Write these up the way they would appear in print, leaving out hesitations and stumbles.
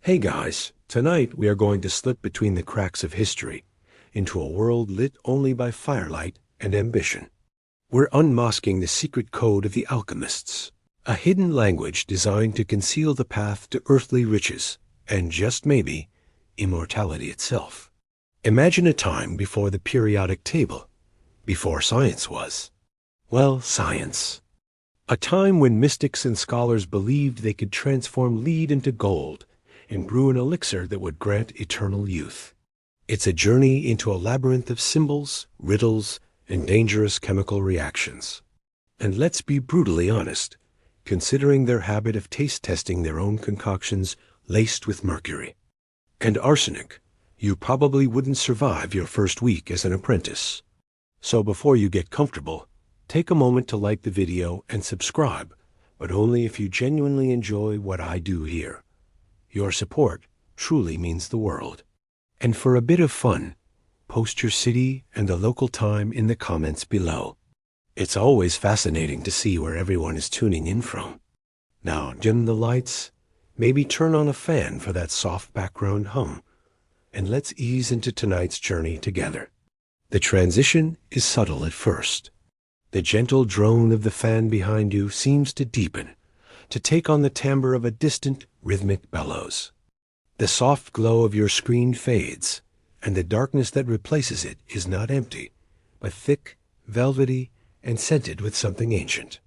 Hey guys, tonight we are going to slip between the cracks of history into a world lit only by firelight and ambition. We're unmasking the secret code of the alchemists, a hidden language designed to conceal the path to earthly riches and, just maybe, immortality itself. Imagine a time before the periodic table, before science was. Well, science. A time when mystics and scholars believed they could transform lead into gold and brew an elixir that would grant eternal youth. It's a journey into a labyrinth of symbols, riddles, and dangerous chemical reactions. And let's be brutally honest, considering their habit of taste testing their own concoctions laced with mercury and arsenic, you probably wouldn't survive your first week as an apprentice. So before you get comfortable, take a moment to like the video and subscribe, but only if you genuinely enjoy what I do here. Your support truly means the world. And for a bit of fun, post your city and the local time in the comments below. It's always fascinating to see where everyone is tuning in from. Now dim the lights, maybe turn on a fan for that soft background hum, and let's ease into tonight's journey together. The transition is subtle at first. The gentle drone of the fan behind you seems to deepen, to take on the timbre of a distant, rhythmic bellows. The soft glow of your screen fades, and the darkness that replaces it is not empty, but thick, velvety, and scented with something ancient.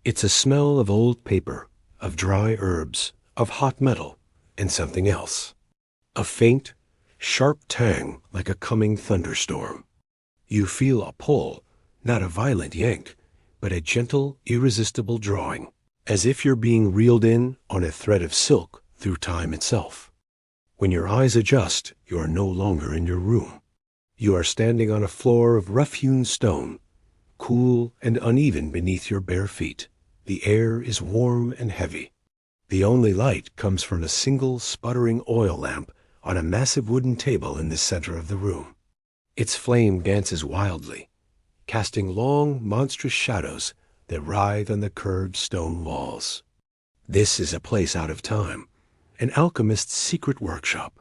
It's a smell of old paper, of dry herbs, of hot metal, and something else. A faint, sharp tang like a coming thunderstorm. You feel a pull, not a violent yank, but a gentle, irresistible drawing, as if you're being reeled in on a thread of silk through time itself. When your eyes adjust, you are no longer in your room. You are standing on a floor of rough-hewn stone, cool and uneven beneath your bare feet. The air is warm and heavy. The only light comes from a single sputtering oil lamp on a massive wooden table in the center of the room. Its flame dances wildly, casting long, monstrous shadows that writhe on the curved stone walls. This is a place out of time, an alchemist's secret workshop.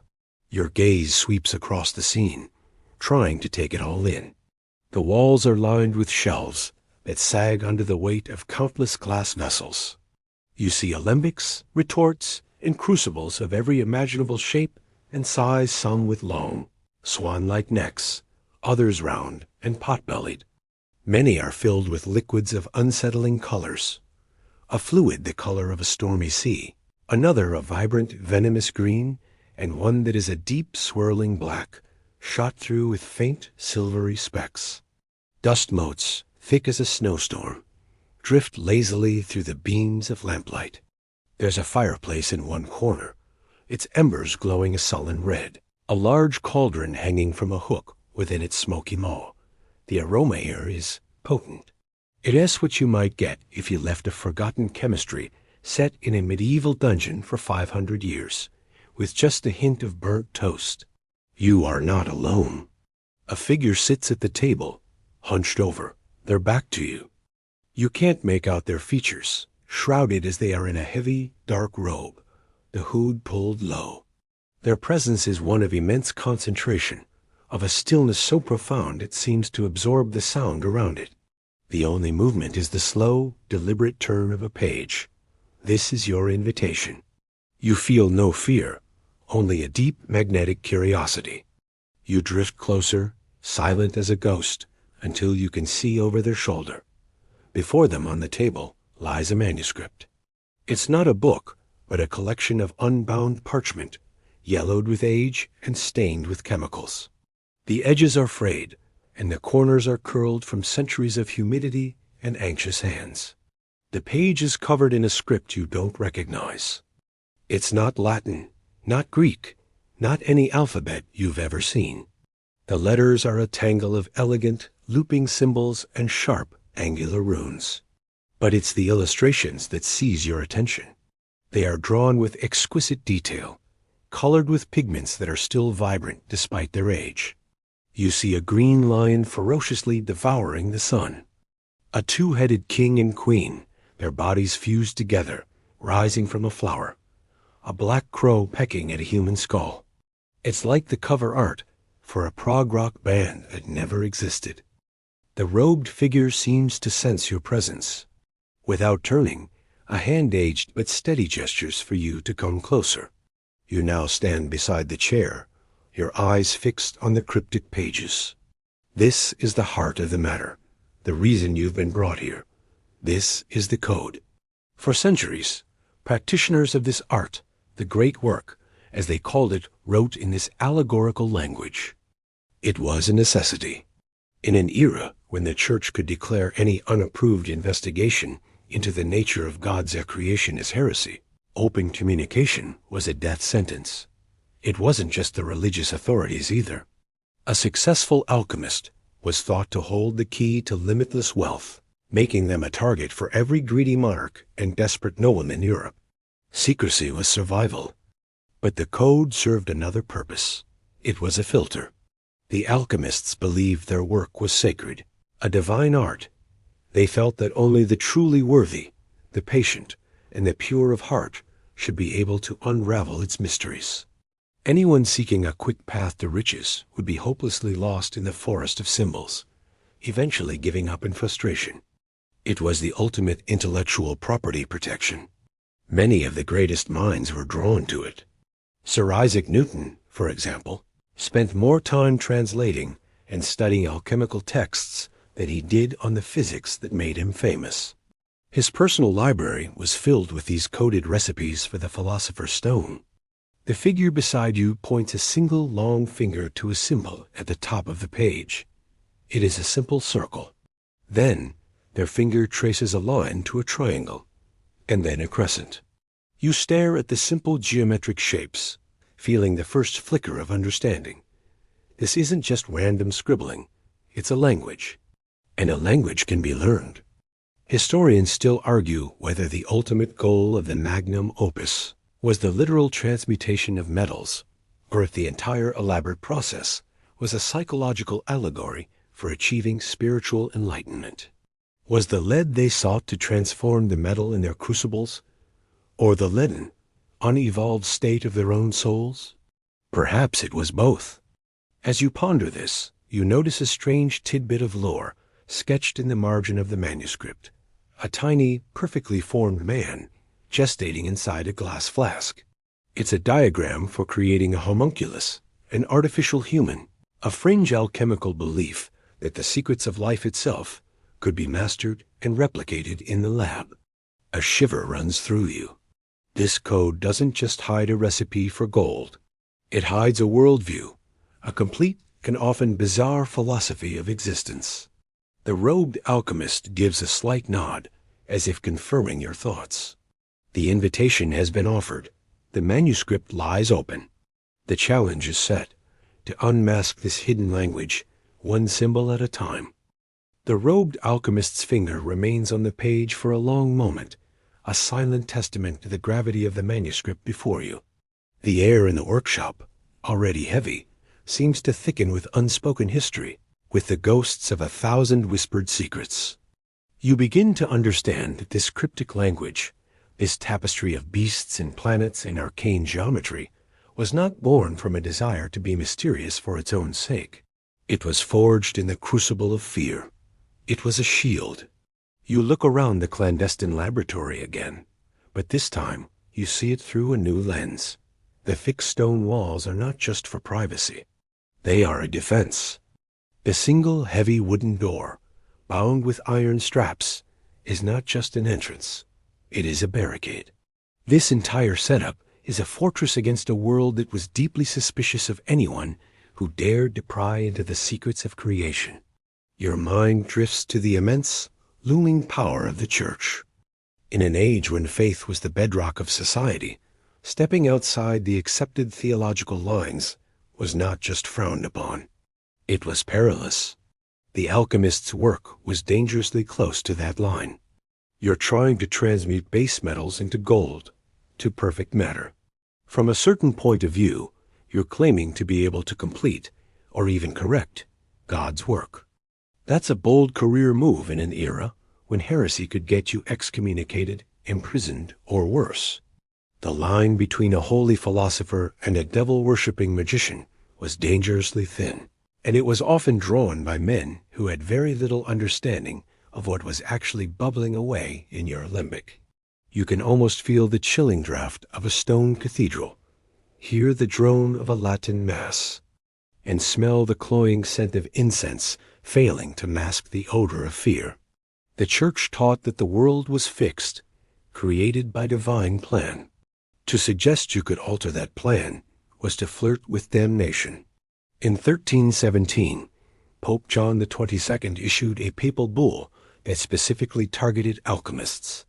Your gaze sweeps across the scene, trying to take it all in. The walls are lined with shelves that sag under the weight of countless glass vessels. You see alembics, retorts, and crucibles of every imaginable shape and size, some with long, swan-like necks, others round and pot-bellied. Many are filled with liquids of unsettling colors, a fluid the color of a stormy sea, another a vibrant, venomous green, and one that is a deep, swirling black, shot through with faint, silvery specks. Dust motes, thick as a snowstorm, drift lazily through the beams of lamplight. There's a fireplace in one corner, its embers glowing a sullen red, a large cauldron hanging from a hook within its smoky maw. The aroma here is potent. It is what you might get if you left a forgotten chemistry set in a medieval dungeon for 500 years, with just a hint of burnt toast. You are not alone. A figure sits at the table, hunched over, their back to you. You can't make out their features, shrouded as they are in a heavy, dark robe, the hood pulled low. Their presence is one of immense concentration, of a stillness so profound it seems to absorb the sound around it. The only movement is the slow, deliberate turn of a page. This is your invitation. You feel no fear, only a deep magnetic curiosity. You drift closer, silent as a ghost, until you can see over their shoulder. Before them on the table lies a manuscript. It's not a book, but a collection of unbound parchment, yellowed with age and stained with chemicals. The edges are frayed, and the corners are curled from centuries of humidity and anxious hands. The page is covered in a script you don't recognize. It's not Latin, not Greek, not any alphabet you've ever seen. The letters are a tangle of elegant, looping symbols and sharp, angular runes. But it's the illustrations that seize your attention. They are drawn with exquisite detail, colored with pigments that are still vibrant despite their age. You see a green lion ferociously devouring the sun. A two-headed king and queen, their bodies fused together, rising from a flower. a black crow pecking at a human skull. It's like the cover art for a prog rock band that never existed. The robed figure seems to sense your presence. Without turning, a hand aged but steady gestures for you to come closer. You now stand beside the chair, your eyes fixed on the cryptic pages. This is the heart of the matter, the reason you've been brought here. This is the code. For centuries, practitioners of this art, the great work, as they called it, wrote in this allegorical language. It was a necessity. In an era when the Church could declare any unapproved investigation into the nature of God's creation as heresy, open communication was a death sentence. It wasn't just the religious authorities either. A successful alchemist was thought to hold the key to limitless wealth, making them a target for every greedy monarch and desperate nobleman in Europe. Secrecy was survival. But the code served another purpose. It was a filter. The alchemists believed their work was sacred, a divine art. They felt that only the truly worthy, the patient, and the pure of heart should be able to unravel its mysteries. Anyone seeking a quick path to riches would be hopelessly lost in the forest of symbols, eventually giving up in frustration. It was the ultimate intellectual property protection. Many of the greatest minds were drawn to it. Sir Isaac Newton, for example, spent more time translating and studying alchemical texts than he did on the physics that made him famous. His personal library was filled with these coded recipes for the philosopher's stone. The figure beside you points a single long finger to a symbol at the top of the page. It is a simple circle. Then, their finger traces a line to a triangle, and then a crescent. You stare at the simple geometric shapes, feeling the first flicker of understanding. This isn't just random scribbling, it's a language. And a language can be learned. Historians still argue whether the ultimate goal of the magnum opus was the literal transmutation of metals, or if the entire elaborate process was a psychological allegory for achieving spiritual enlightenment. Was the lead they sought to transform the metal in their crucibles, or the leaden, unevolved state of their own souls? Perhaps it was both. As you ponder this, you notice a strange tidbit of lore sketched in the margin of the manuscript. A tiny, perfectly formed man gestating inside a glass flask. It's a diagram for creating a homunculus, an artificial human, a fringe alchemical belief that the secrets of life itself could be mastered and replicated in the lab. A shiver runs through you. This code doesn't just hide a recipe for gold. It hides a worldview, a complete and often bizarre philosophy of existence. The robed alchemist gives a slight nod, as if confirming your thoughts. The invitation has been offered. The manuscript lies open. The challenge is set, to unmask this hidden language, one symbol at a time. The robed alchemist's finger remains on the page for a long moment, a silent testament to the gravity of the manuscript before you. The air in the workshop, already heavy, seems to thicken with unspoken history, with the ghosts of 1,000 whispered secrets. You begin to understand that this cryptic language, this tapestry of beasts and planets and arcane geometry, was not born from a desire to be mysterious for its own sake. It was forged in the crucible of fear. It was a shield. You look around the clandestine laboratory again, but this time you see it through a new lens. The fixed stone walls are not just for privacy. They are a defense. The single heavy wooden door, bound with iron straps, is not just an entrance. It is a barricade. This entire setup is a fortress against a world that was deeply suspicious of anyone who dared to pry into the secrets of creation. Your mind drifts to the immense, looming power of the Church. In an age when faith was the bedrock of society, stepping outside the accepted theological lines was not just frowned upon. It was perilous. The alchemist's work was dangerously close to that line. You're trying to transmute base metals into gold, to perfect matter. From a certain point of view, you're claiming to be able to complete, or even correct, God's work. That's a bold career move in an era when heresy could get you excommunicated, imprisoned, or worse. The line between a holy philosopher and a devil-worshipping magician was dangerously thin, and it was often drawn by men who had very little understanding of what was actually bubbling away in your alembic. You can almost feel the chilling draft of a stone cathedral, hear the drone of a Latin mass, and smell the cloying scent of incense failing to mask the odor of fear. The church taught that the world was fixed, created by divine plan. To suggest you could alter that plan was to flirt with damnation. In 1317, Pope John XXII issued a papal bull that specifically targeted alchemists.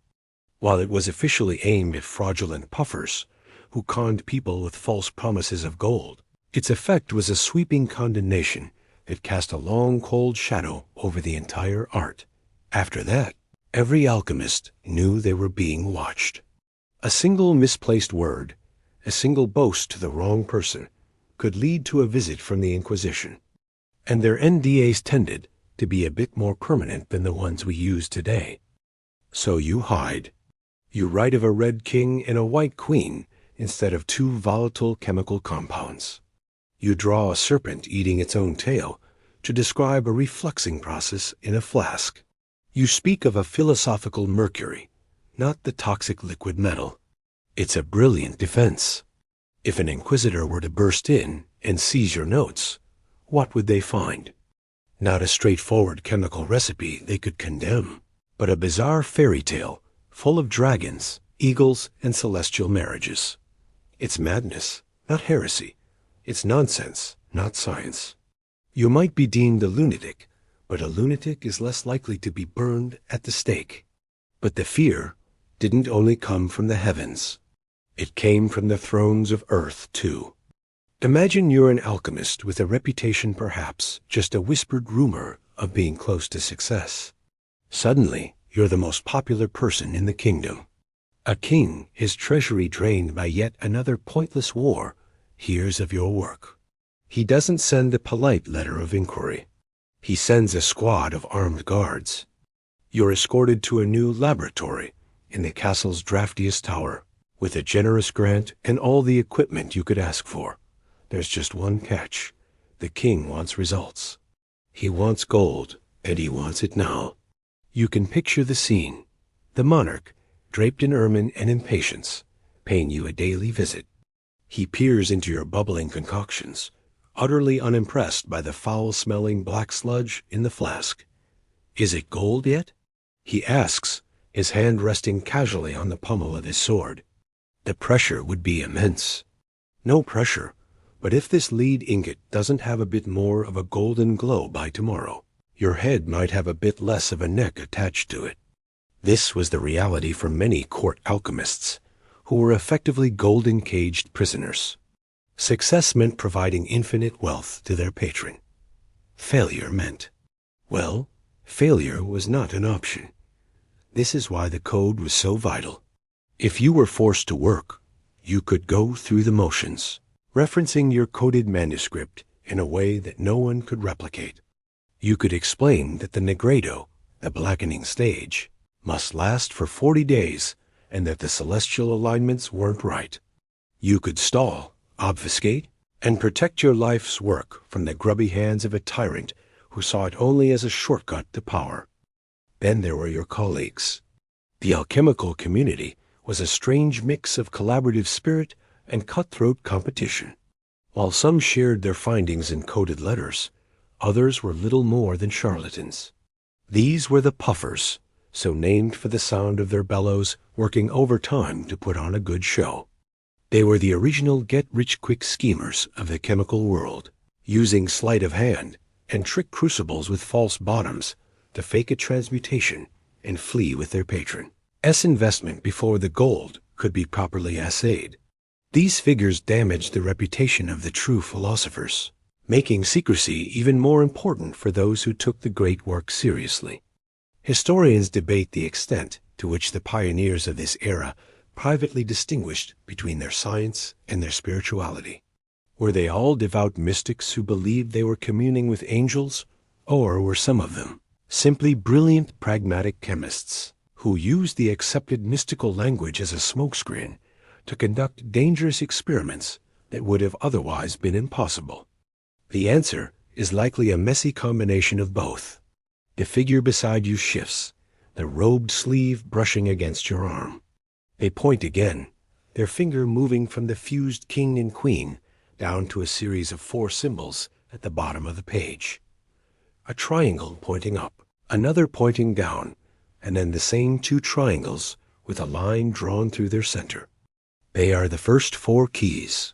While it was officially aimed at fraudulent puffers who conned people with false promises of gold, its effect was a sweeping condemnation that cast a long cold shadow over the entire art. After that, every alchemist knew they were being watched. A single misplaced word, a single boast to the wrong person, could lead to a visit from the Inquisition. And their NDAs tended to be a bit more permanent than the ones we use today. So you hide. You write of a red king and a white queen instead of two volatile chemical compounds. You draw a serpent eating its own tail to describe a refluxing process in a flask. You speak of a philosophical mercury, not the toxic liquid metal. It's a brilliant defense. If an inquisitor were to burst in and seize your notes, what would they find? Not a straightforward chemical recipe they could condemn, but a bizarre fairy tale full of dragons, eagles, and celestial marriages. It's madness, not heresy. It's nonsense, not science. You might be deemed a lunatic, but a lunatic is less likely to be burned at the stake. But the fear didn't only come from the heavens. It came from the thrones of earth, too. Imagine you're an alchemist with a reputation, perhaps just a whispered rumor of being close to success. Suddenly, you're the most popular person in the kingdom. A king, his treasury drained by yet another pointless war, hears of your work. He doesn't send a polite letter of inquiry. He sends a squad of armed guards. You're escorted to a new laboratory in the castle's draftiest tower, with a generous grant and all the equipment you could ask for. There's just one catch. The king wants results. He wants gold, and he wants it now. You can picture the scene. The monarch, draped in ermine and impatience, paying you a daily visit. He peers into your bubbling concoctions, utterly unimpressed by the foul-smelling black sludge in the flask. Is it gold yet? He asks, his hand resting casually on the pommel of his sword. The pressure would be immense. No pressure, but if this lead ingot doesn't have a bit more of a golden glow by tomorrow, your head might have a bit less of a neck attached to it. This was the reality for many court alchemists, who were effectively golden-caged prisoners. Success meant providing infinite wealth to their patron. Failure meant, well, failure was not an option. This is why the code was so vital. If you were forced to work, you could go through the motions, referencing your coded manuscript in a way that no one could replicate. You could explain that the Negredo, the blackening stage, must last for 40 days and that the celestial alignments weren't right. You could stall, obfuscate, and protect your life's work from the grubby hands of a tyrant who saw it only as a shortcut to power. Then there were your colleagues. The alchemical community was a strange mix of collaborative spirit and cutthroat competition. While some shared their findings in coded letters, others were little more than charlatans. These were the puffers, so named for the sound of their bellows, working overtime to put on a good show. They were the original get-rich-quick schemers of the chemical world, using sleight of hand and trick crucibles with false bottoms to fake a transmutation and flee with their patron. Investment before the gold could be properly assayed. These figures damaged the reputation of the true philosophers, making secrecy even more important for those who took the great work seriously. Historians debate the extent to which the pioneers of this era privately distinguished between their science and their spirituality. Were they all devout mystics who believed they were communing with angels, or were some of them simply brilliant pragmatic chemists who used the accepted mystical language as a smokescreen to conduct dangerous experiments that would have otherwise been impossible? The answer is likely a messy combination of both. The figure beside you shifts, the robed sleeve brushing against your arm. They point again, their finger moving from the fused king and queen down to a series of 4 symbols at the bottom of the page. A triangle pointing up, another pointing down, and then the same 2 triangles with a line drawn through their center. They are the first 4 keys,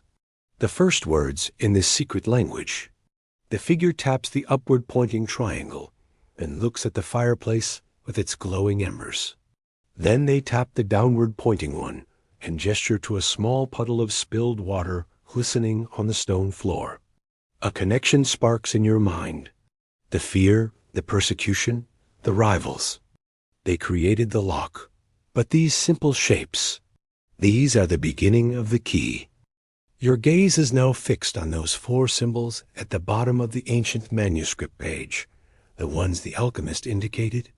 the first words in this secret language. The figure taps the upward pointing triangle and looks at the fireplace with its glowing embers. Then they tap the downward pointing one and gesture to a small puddle of spilled water glistening on the stone floor. A connection sparks in your mind. The fear, the persecution, the rivals. They created the lock. But these simple shapes, these are the beginning of the key. Your gaze is now fixed on those 4 symbols at the bottom of the ancient manuscript page, the ones the alchemist indicated.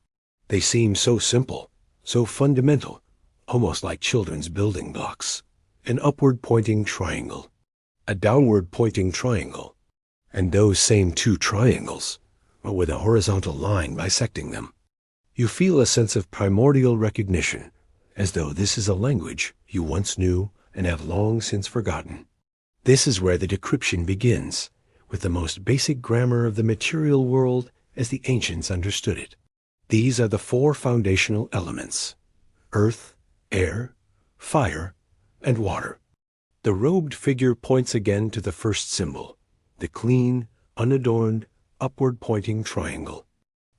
They seem so simple, so fundamental, almost like children's building blocks. An upward-pointing triangle, a downward-pointing triangle, and those same 2 triangles, but with a horizontal line bisecting them. You feel a sense of primordial recognition, as though this is a language you once knew and have long since forgotten. This is where the decryption begins, with the most basic grammar of the material world as the ancients understood it. These are the 4 foundational elements: earth, air, fire, and water. The robed figure points again to the first symbol, the clean, unadorned, upward-pointing triangle.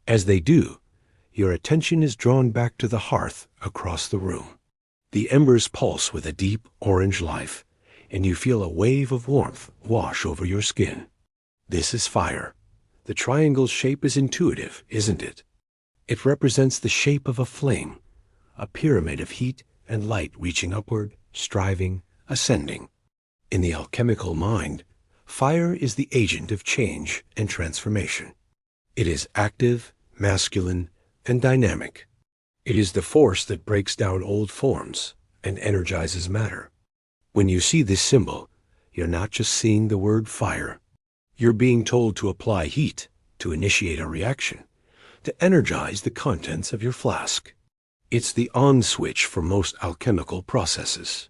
As they do, your attention is drawn back to the hearth across the room. The embers pulse with a deep orange life, and you feel a wave of warmth wash over your skin. This is fire. The triangle's shape is intuitive, isn't it? It represents the shape of a flame, a pyramid of heat and light reaching upward, striving, ascending. In the alchemical mind, fire is the agent of change and transformation. It is active, masculine, and dynamic. It is the force that breaks down old forms and energizes matter. When you see this symbol, you're not just seeing the word fire. You're being told to apply heat, to initiate a reaction, to energize the contents of your flask. It's the on switch for most alchemical processes.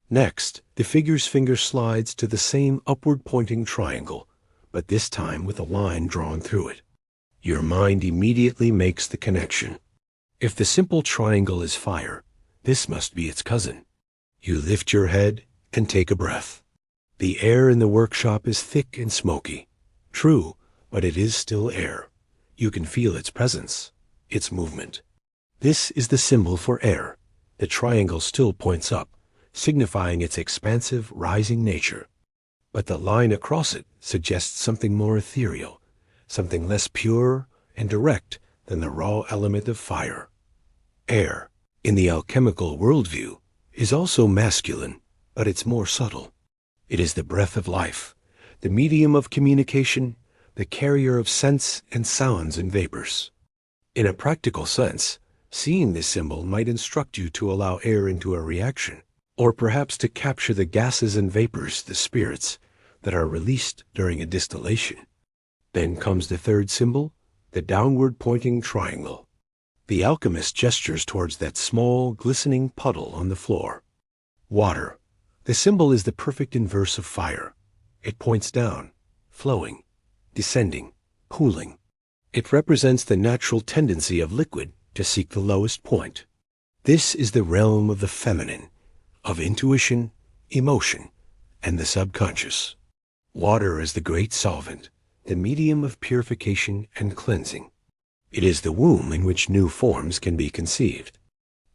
Next, the figure's finger slides to the same upward-pointing triangle, but this time with a line drawn through it. Your mind immediately makes the connection. If the simple triangle is fire, this must be its cousin. You lift your head and take a breath. The air in the workshop is thick and smoky. True, but it is still air. You can feel its presence, its movement. This is the symbol for air. The triangle still points up, signifying its expansive, rising nature. But the line across it suggests something more ethereal, something less pure and direct than the raw element of fire. Air, in the alchemical worldview, is also masculine, but it's more subtle. It is the breath of life, the medium of communication, the carrier of scents and sounds and vapors. In a practical sense, seeing this symbol might instruct you to allow air into a reaction, or perhaps to capture the gases and vapors, the spirits, that are released during a distillation. Then comes the third symbol, the downward-pointing triangle. The alchemist gestures towards that small, glistening puddle on the floor. Water. The symbol is the perfect inverse of fire. It points down, flowing, descending, cooling. It represents the natural tendency of liquid to seek the lowest point. This is the realm of the feminine, of intuition, emotion, and the subconscious. Water is the great solvent, the medium of purification and cleansing. It is the womb in which new forms can be conceived.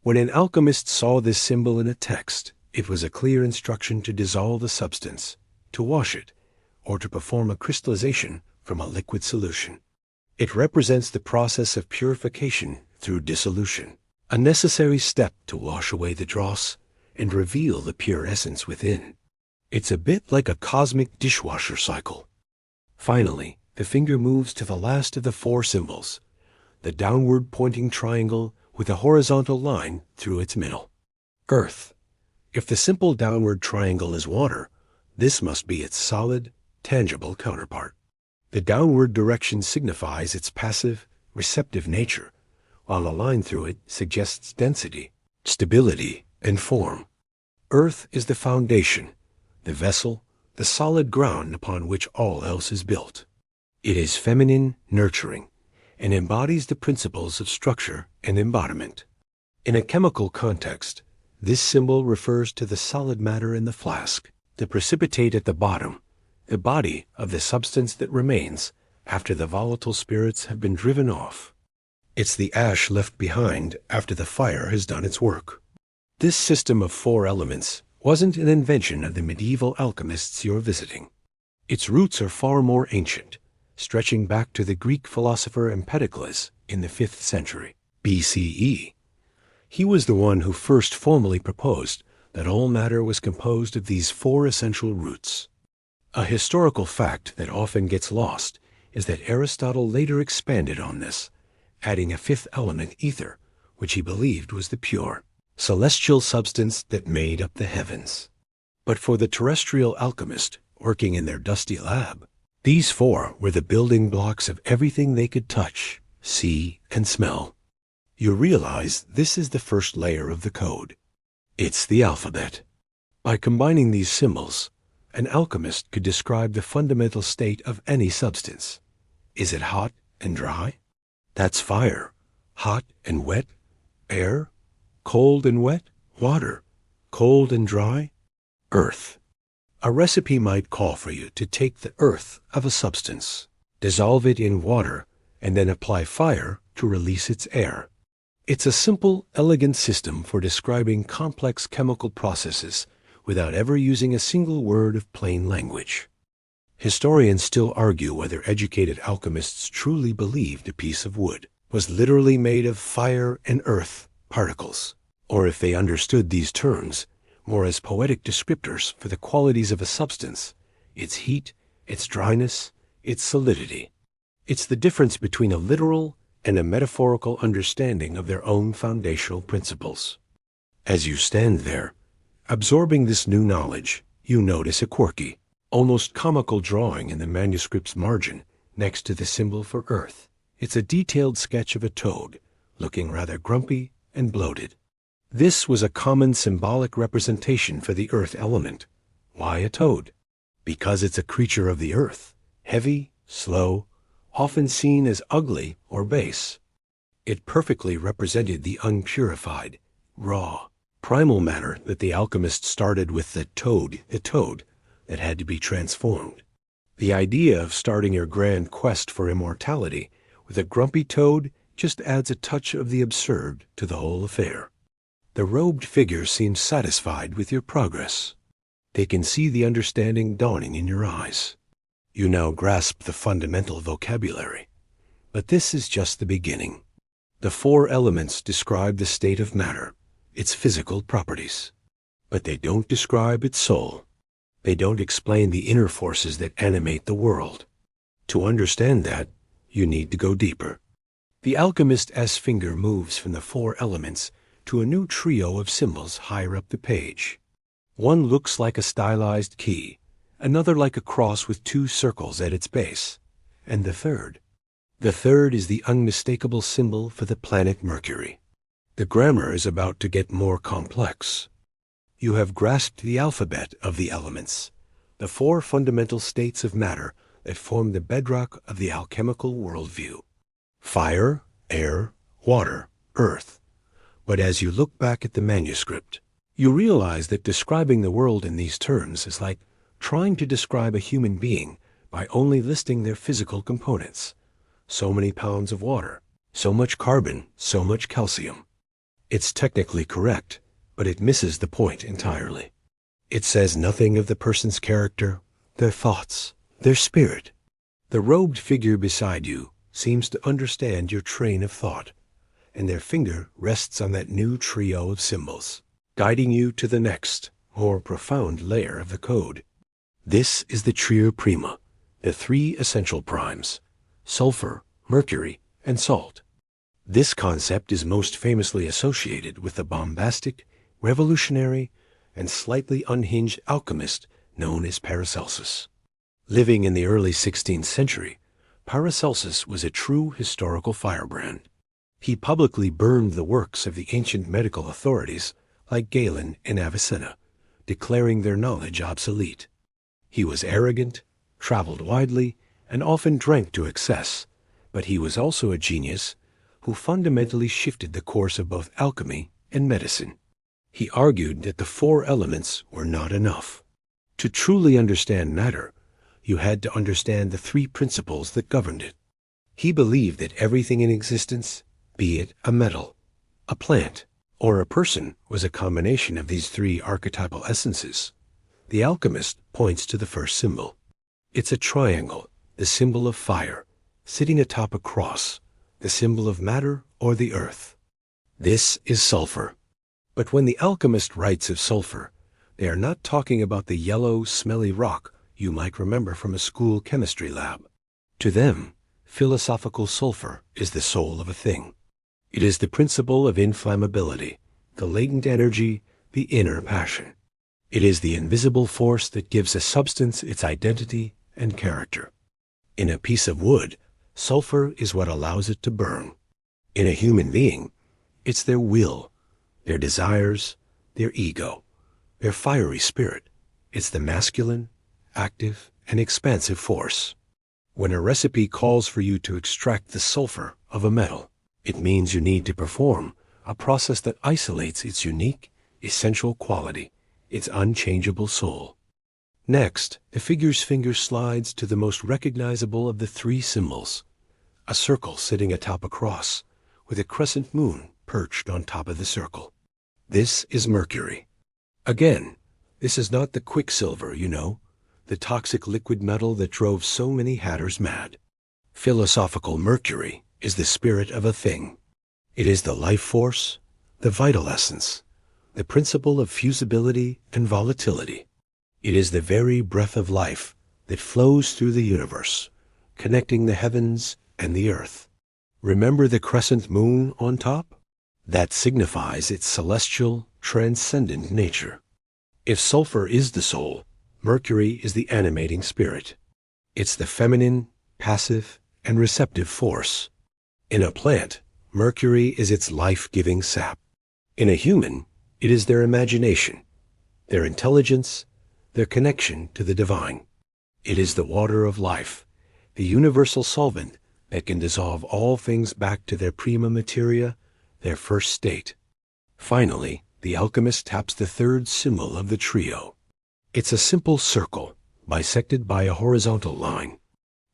When an alchemist saw this symbol in a text, it was a clear instruction to dissolve the substance, to wash it, or to perform a crystallization from a liquid solution. It represents the process of purification through dissolution, a necessary step to wash away the dross and reveal the pure essence within. It's a bit like a cosmic dishwasher cycle. Finally, the finger moves to the last of the four symbols, the downward-pointing triangle with a horizontal line through its middle. Earth. If the simple downward triangle is water, this must be its solid, tangible counterpart. The downward direction signifies its passive, receptive nature, while a line through it suggests density, stability, and form. Earth is the foundation, the vessel, the solid ground upon which all else is built. It is feminine, nurturing, and embodies the principles of structure and embodiment. In a chemical context, this symbol refers to the solid matter in the flask, the precipitate at the bottom, the body of the substance that remains after the volatile spirits have been driven off. It's the ash left behind after the fire has done its work. This system of 4 elements wasn't an invention of the medieval alchemists you're visiting. Its roots are far more ancient, stretching back to the Greek philosopher Empedocles in the 5th century BCE. He was the one who first formally proposed that all matter was composed of these 4 essential roots. A historical fact that often gets lost is that Aristotle later expanded on this, adding a 5th element, ether, which he believed was the pure, celestial substance that made up the heavens. But for the terrestrial alchemist working in their dusty lab, these 4 were the building blocks of everything they could touch, see, and smell. You realize this is the first layer of the code. It's the alphabet. By combining these symbols, an alchemist could describe the fundamental state of any substance. Is it hot and dry? That's fire. Hot and wet? Air. Cold and wet? Water. Cold and dry? Earth. A recipe might call for you to take the earth of a substance, dissolve it in water, and then apply fire to release its air. It's a simple, elegant system for describing complex chemical processes without ever using a single word of plain language. Historians still argue whether educated alchemists truly believed a piece of wood was literally made of fire and earth particles, or if they understood these terms more as poetic descriptors for the qualities of a substance, its heat, its dryness, its solidity. It's the difference between a literal and a metaphorical understanding of their own foundational principles. As you stand there, absorbing this new knowledge, you notice a quirky, almost comical drawing in the manuscript's margin next to the symbol for earth. It's a detailed sketch of a toad, looking rather grumpy and bloated. This was a common symbolic representation for the earth element. Why a toad? Because it's a creature of the earth, heavy, slow, often seen as ugly or base. It perfectly represented the unpurified, raw, primal matter that the alchemist started with the toad that had to be transformed. The idea of starting your grand quest for immortality with a grumpy toad just adds a touch of the absurd to the whole affair. The robed figure seems satisfied with your progress. They can see the understanding dawning in your eyes. You now grasp the fundamental vocabulary. But this is just the beginning. The 4 elements describe the state of matter, its physical properties. But they don't describe its soul. They don't explain the inner forces that animate the world. To understand that, you need to go deeper. The alchemist's finger moves from the 4 elements to a new trio of symbols higher up the page. One looks like a stylized key, another like a cross with 2 circles at its base, and the third is the unmistakable symbol for the planet Mercury. The grammar is about to get more complex. You have grasped the alphabet of the elements, the 4 fundamental states of matter that form the bedrock of the alchemical worldview. Fire, air, water, earth. But as you look back at the manuscript, you realize that describing the world in these terms is like trying to describe a human being by only listing their physical components. So many pounds of water, so much carbon, so much calcium. It's technically correct, but it misses the point entirely. It says nothing of the person's character, their thoughts, their spirit. The robed figure beside you seems to understand your train of thought, and their finger rests on that new trio of symbols, guiding you to the next, more profound layer of the code. This is the trio prima, the 3 essential primes: sulfur, mercury, and salt. This concept is most famously associated with the bombastic, revolutionary, and slightly unhinged alchemist known as Paracelsus. Living in the early 16th century, Paracelsus was a true historical firebrand. He publicly burned the works of the ancient medical authorities like Galen and Avicenna, declaring their knowledge obsolete. He was arrogant, traveled widely, and often drank to excess, but he was also a genius who fundamentally shifted the course of both alchemy and medicine. He argued that the four elements were not enough. To truly understand matter, you had to understand the three principles that governed it. He believed that everything in existence, be it a metal, a plant, or a person, was a combination of these three archetypal essences. The alchemist points to the first symbol. It's a triangle, the symbol of fire, sitting atop a cross, the symbol of matter or the earth. This is sulfur. But when the alchemist writes of sulfur, they are not talking about the yellow, smelly rock you might remember from a school chemistry lab. To them, philosophical sulfur is the soul of a thing. It is the principle of inflammability, the latent energy, the inner passion. It is the invisible force that gives a substance its identity and character. In a piece of wood, sulfur is what allows it to burn. In a human being, it's their will, their desires, their ego, their fiery spirit. It's the masculine, active, and expansive force. When a recipe calls for you to extract the sulfur of a metal, it means you need to perform a process that isolates its unique, essential quality, its unchangeable soul. Next, the figure's finger slides to the most recognizable of the three symbols, a circle sitting atop a cross, with a crescent moon perched on top of the circle. This is Mercury. Again, this is not the quicksilver, the toxic liquid metal that drove so many hatters mad. Philosophical Mercury is the spirit of a thing. It is the life force, the vital essence, the principle of fusibility and volatility. It is the very breath of life that flows through the universe, connecting the heavens and the earth. Remember the crescent moon on top? That signifies its celestial, transcendent nature. If sulfur is the soul, Mercury is the animating spirit. It's the feminine, passive, and receptive force. In a plant, Mercury is its life-giving sap. In a human, it is their imagination, their intelligence, their connection to the divine. It is the water of life, the universal solvent that can dissolve all things back to their prima materia, their first state. Finally, the alchemist taps the third symbol of the trio. It's a simple circle, bisected by a horizontal line.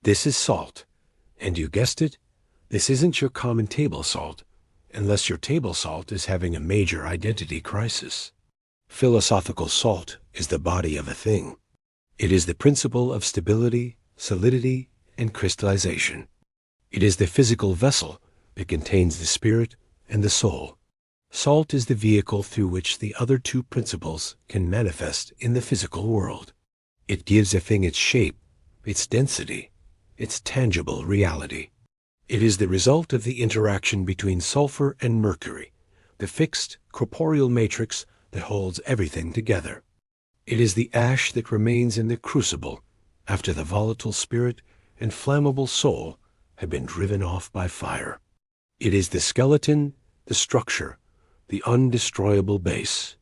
This is salt, and you guessed it, this isn't your common table salt, unless your table salt is having a major identity crisis. Philosophical salt is the body of a thing. It is the principle of stability, solidity, and crystallization. It is the physical vessel that contains the spirit and the soul. Salt is the vehicle through which the other two principles can manifest in the physical world. It gives a thing its shape, its density, its tangible reality. It is the result of the interaction between sulfur and mercury, the fixed, corporeal matrix that holds everything together. It is the ash that remains in the crucible after the volatile spirit and flammable soul have been driven off by fire. It is the skeleton, the structure, the undestroyable base.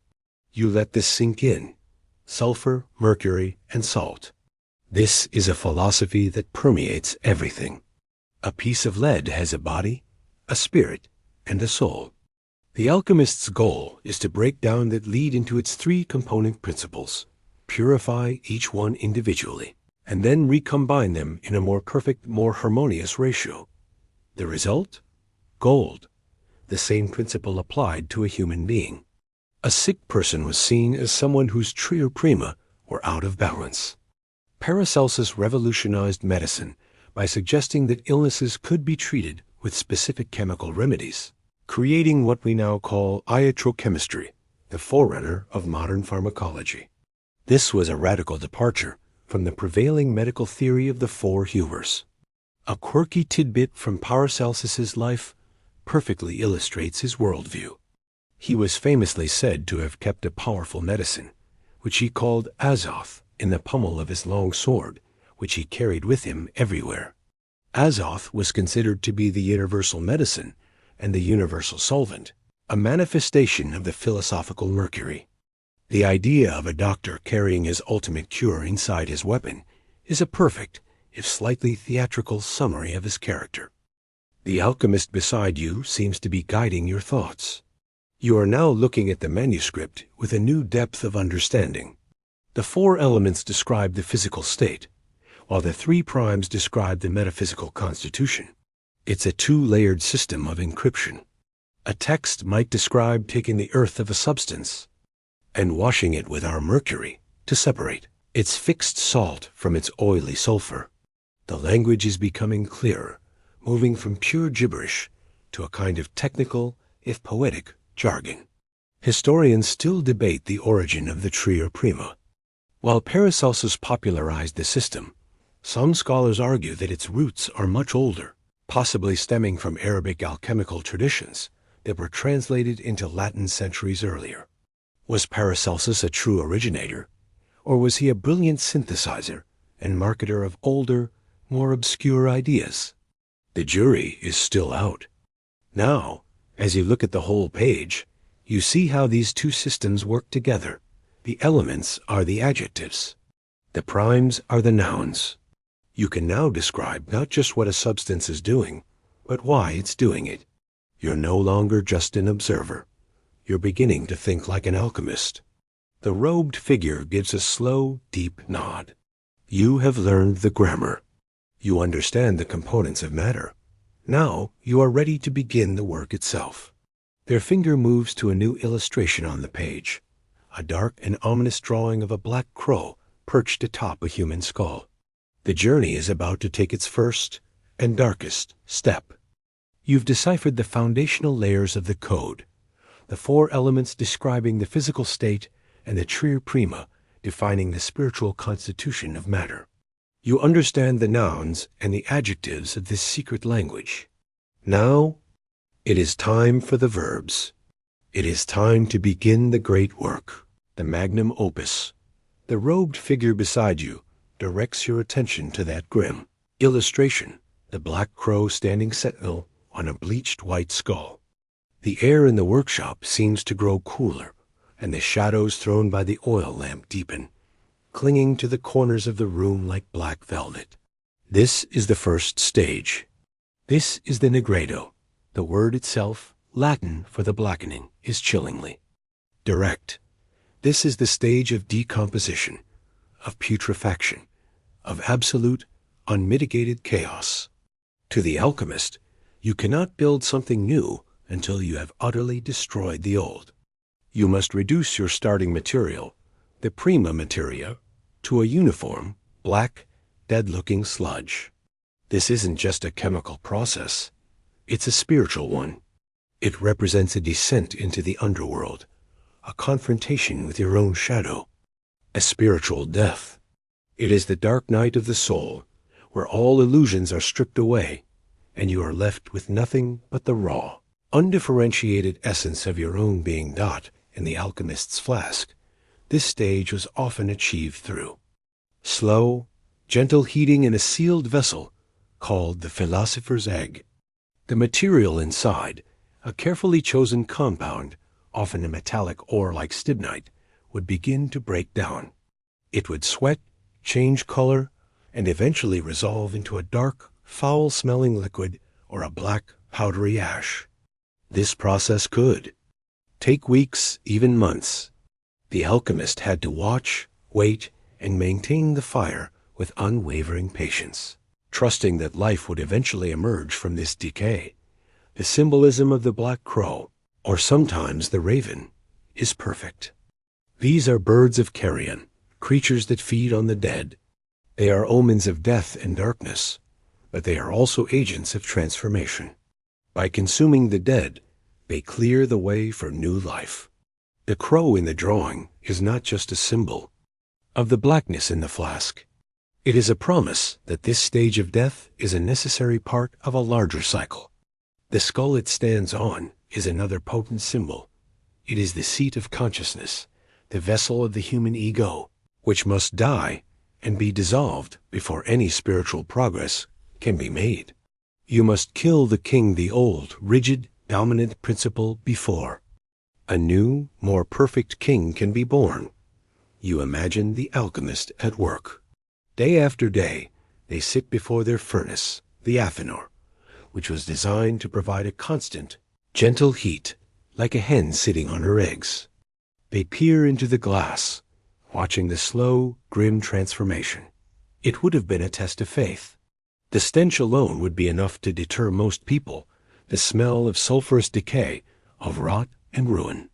You let this sink in. Sulfur, mercury, and salt. This is a philosophy that permeates everything. A piece of lead has a body, a spirit, and a soul. The alchemist's goal is to break down that lead into its three component principles, purify each one individually, and then recombine them in a more perfect, more harmonious ratio. The result? Gold. The same principle applied to a human being. A sick person was seen as someone whose tria prima were out of balance. Paracelsus revolutionized medicine by suggesting that illnesses could be treated with specific chemical remedies, creating what we now call iatrochemistry, the forerunner of modern pharmacology. This was a radical departure from the prevailing medical theory of the four humors. A quirky tidbit from Paracelsus's life perfectly illustrates his worldview. He was famously said to have kept a powerful medicine, which he called azoth, in the pommel of his long sword, which he carried with him everywhere. Azoth was considered to be the universal medicine and the universal solvent, a manifestation of the philosophical Mercury. The idea of a doctor carrying his ultimate cure inside his weapon is a perfect, if slightly theatrical, summary of his character. The alchemist beside you seems to be guiding your thoughts. You are now looking at the manuscript with a new depth of understanding. The 4 elements describe the physical state, while the 3 primes describe the metaphysical constitution. It's a 2-layered system of encryption. A text might describe taking the earth of a substance and washing it with our mercury to separate its fixed salt from its oily sulfur. The language is becoming clearer, moving from pure gibberish to a kind of technical, if poetic, jargon. Historians still debate the origin of the tria prima. While Paracelsus popularized the system, some scholars argue that its roots are much older, possibly stemming from Arabic alchemical traditions that were translated into Latin centuries earlier. Was Paracelsus a true originator, or was he a brilliant synthesizer and marketer of older, more obscure ideas? The jury is still out. Now, as you look at the whole page, you see how these 2 systems work together. The elements are the adjectives. The primes are the nouns. You can now describe not just what a substance is doing, but why it's doing it. You're no longer just an observer. You're beginning to think like an alchemist. The robed figure gives a slow, deep nod. You have learned the grammar. You understand the components of matter. Now you are ready to begin the work itself. Their finger moves to a new illustration on the page, a dark and ominous drawing of a black crow perched atop a human skull. The journey is about to take its first and darkest step. You've deciphered the foundational layers of the code, the 4 elements describing the physical state and the tria prima defining the spiritual constitution of matter. You understand the nouns and the adjectives of this secret language. Now, it is time for the verbs. It is time to begin the great work, the magnum opus. The robed figure beside you directs your attention to that grim illustration, the black crow standing sentinel on a bleached white skull. The air in the workshop seems to grow cooler, and the shadows thrown by the oil lamp deepen, clinging to the corners of the room like black velvet. This is the first stage. This is the nigredo. The word itself, Latin for the blackening, is chillingly direct. This is the stage of decomposition, of putrefaction, of absolute, unmitigated chaos. To the alchemist, you cannot build something new until you have utterly destroyed the old. You must reduce your starting material, the prima materia, to a uniform, black, dead-looking sludge. This isn't just a chemical process. It's a spiritual one. It represents a descent into the underworld, a confrontation with your own shadow, a spiritual death. It is the dark night of the soul, where all illusions are stripped away, and you are left with nothing but the raw, undifferentiated essence of your own being. In the alchemist's flask, this stage was often achieved through slow, gentle heating in a sealed vessel called the philosopher's egg. The material inside, a carefully chosen compound, often a metallic ore like stibnite, would begin to break down. It would sweat, change color, and eventually resolve into a dark, foul-smelling liquid or a black, powdery ash. This process could take weeks, even months. The alchemist had to watch, wait, and maintain the fire with unwavering patience, trusting that life would eventually emerge from this decay. The symbolism of the black crow, or sometimes the raven, is perfect. These are birds of carrion, creatures that feed on the dead. They are omens of death and darkness, but they are also agents of transformation. By consuming the dead, they clear the way for new life. The crow in the drawing is not just a symbol of the blackness in the flask. It is a promise that this stage of death is a necessary part of a larger cycle. The skull it stands on is another potent symbol, It is the seat of consciousness, the vessel of the human ego, which must die and be dissolved before any spiritual progress can be made. You must kill the old, rigid, dominant principle before a new, more perfect king can be born. You imagine the alchemist at work. Day after day, they sit before their furnace, the Athenor, which was designed to provide a constant, gentle heat, like a hen sitting on her eggs. They peer into the glass, watching the slow, grim transformation. It would have been a test of faith. The stench alone would be enough to deter most people, the smell of sulfurous decay, of rot and ruin.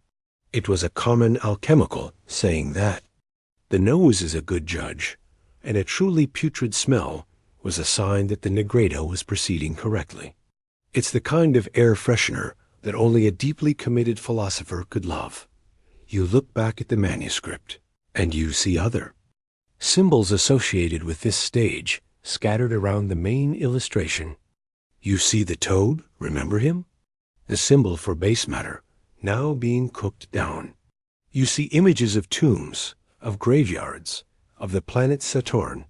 It was a common alchemical saying that. The nose is a good judge, and a truly putrid smell was a sign that the Negredo was proceeding correctly. It's the kind of air freshener that only a deeply committed philosopher could love. You look back at the manuscript, and you see other symbols associated with this stage scattered around the main illustration. You see the toad, remember him? The symbol for base matter, now being cooked down. You see images of tombs, of graveyards, of the planet Saturn,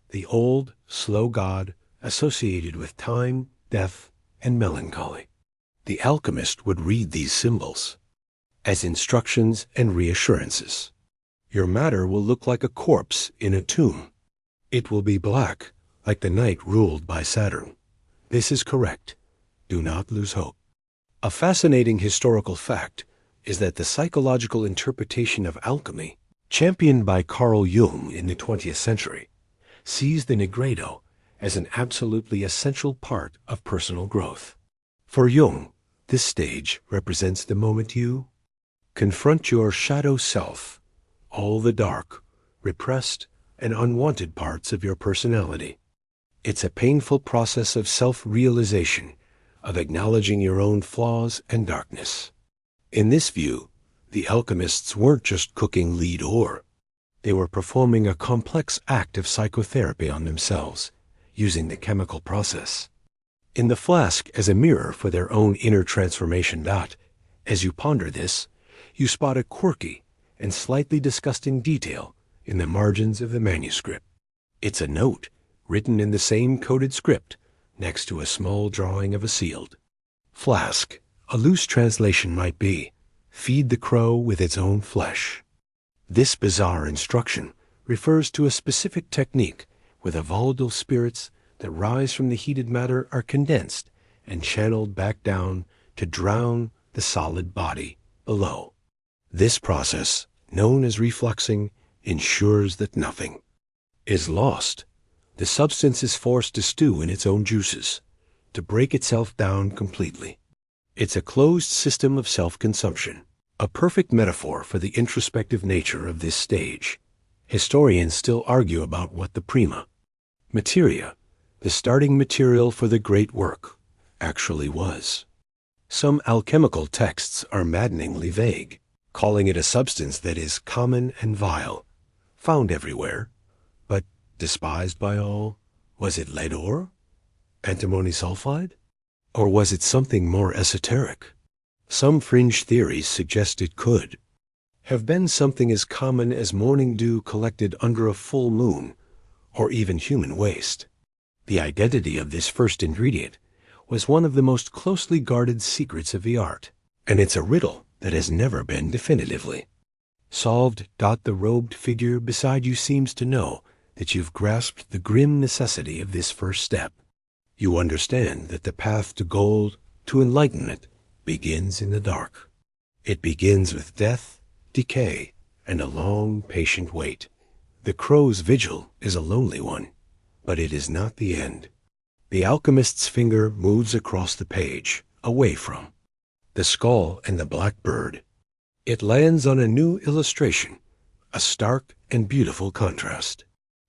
the old, slow god associated with time, death, and melancholy. The alchemist would read these symbols as instructions and reassurances. Your matter will look like a corpse in a tomb. It will be black, like the night ruled by Saturn. This is correct. Do not lose hope. A fascinating historical fact is that the psychological interpretation of alchemy, championed by Carl Jung in the 20th century, sees the Negredo as an absolutely essential part of personal growth. For Jung, this stage represents the moment you confront your shadow self, all the dark, repressed, and unwanted parts of your personality. It's a painful process of self-realization, of acknowledging your own flaws and darkness. In this view, the alchemists weren't just cooking lead ore. They were performing a complex act of psychotherapy on themselves, using the chemical process. In the flask as a mirror for their own inner transformation. As you ponder this, you spot a quirky and slightly disgusting detail in the margins of the manuscript. It's a note, written in the same coded script, next to a small drawing of a sealed flask. A loose translation might be, "Feed the crow with its own flesh." This bizarre instruction refers to a specific technique where the volatile spirits that rise from the heated matter are condensed and channeled back down to drown the solid body below. This process, known as refluxing, ensures that nothing is lost. The substance is forced to stew in its own juices, to break itself down completely. It's a closed system of self-consumption, a perfect metaphor for the introspective nature of this stage. Historians still argue about what the prima materia, the starting material for the great work, actually was. Some alchemical texts are maddeningly vague, calling it a substance that is common and vile, found everywhere, but despised by all. Was it lead ore? Antimony sulfide? Or was it something more esoteric? Some fringe theories suggest it could have been something as common as morning dew collected under a full moon, or even human waste. The identity of this first ingredient was one of the most closely guarded secrets of the art, and it's a riddle that has never been definitively solved. The robed figure beside you seems to know that you've grasped the grim necessity of this first step. You understand that the path to gold, to enlightenment, begins in the dark. It begins with death, decay, and a long, patient wait. The crow's vigil is a lonely one, but it is not the end. The alchemist's finger moves across the page, away from the skull and the black bird. It lands on a new illustration, a stark and beautiful contrast.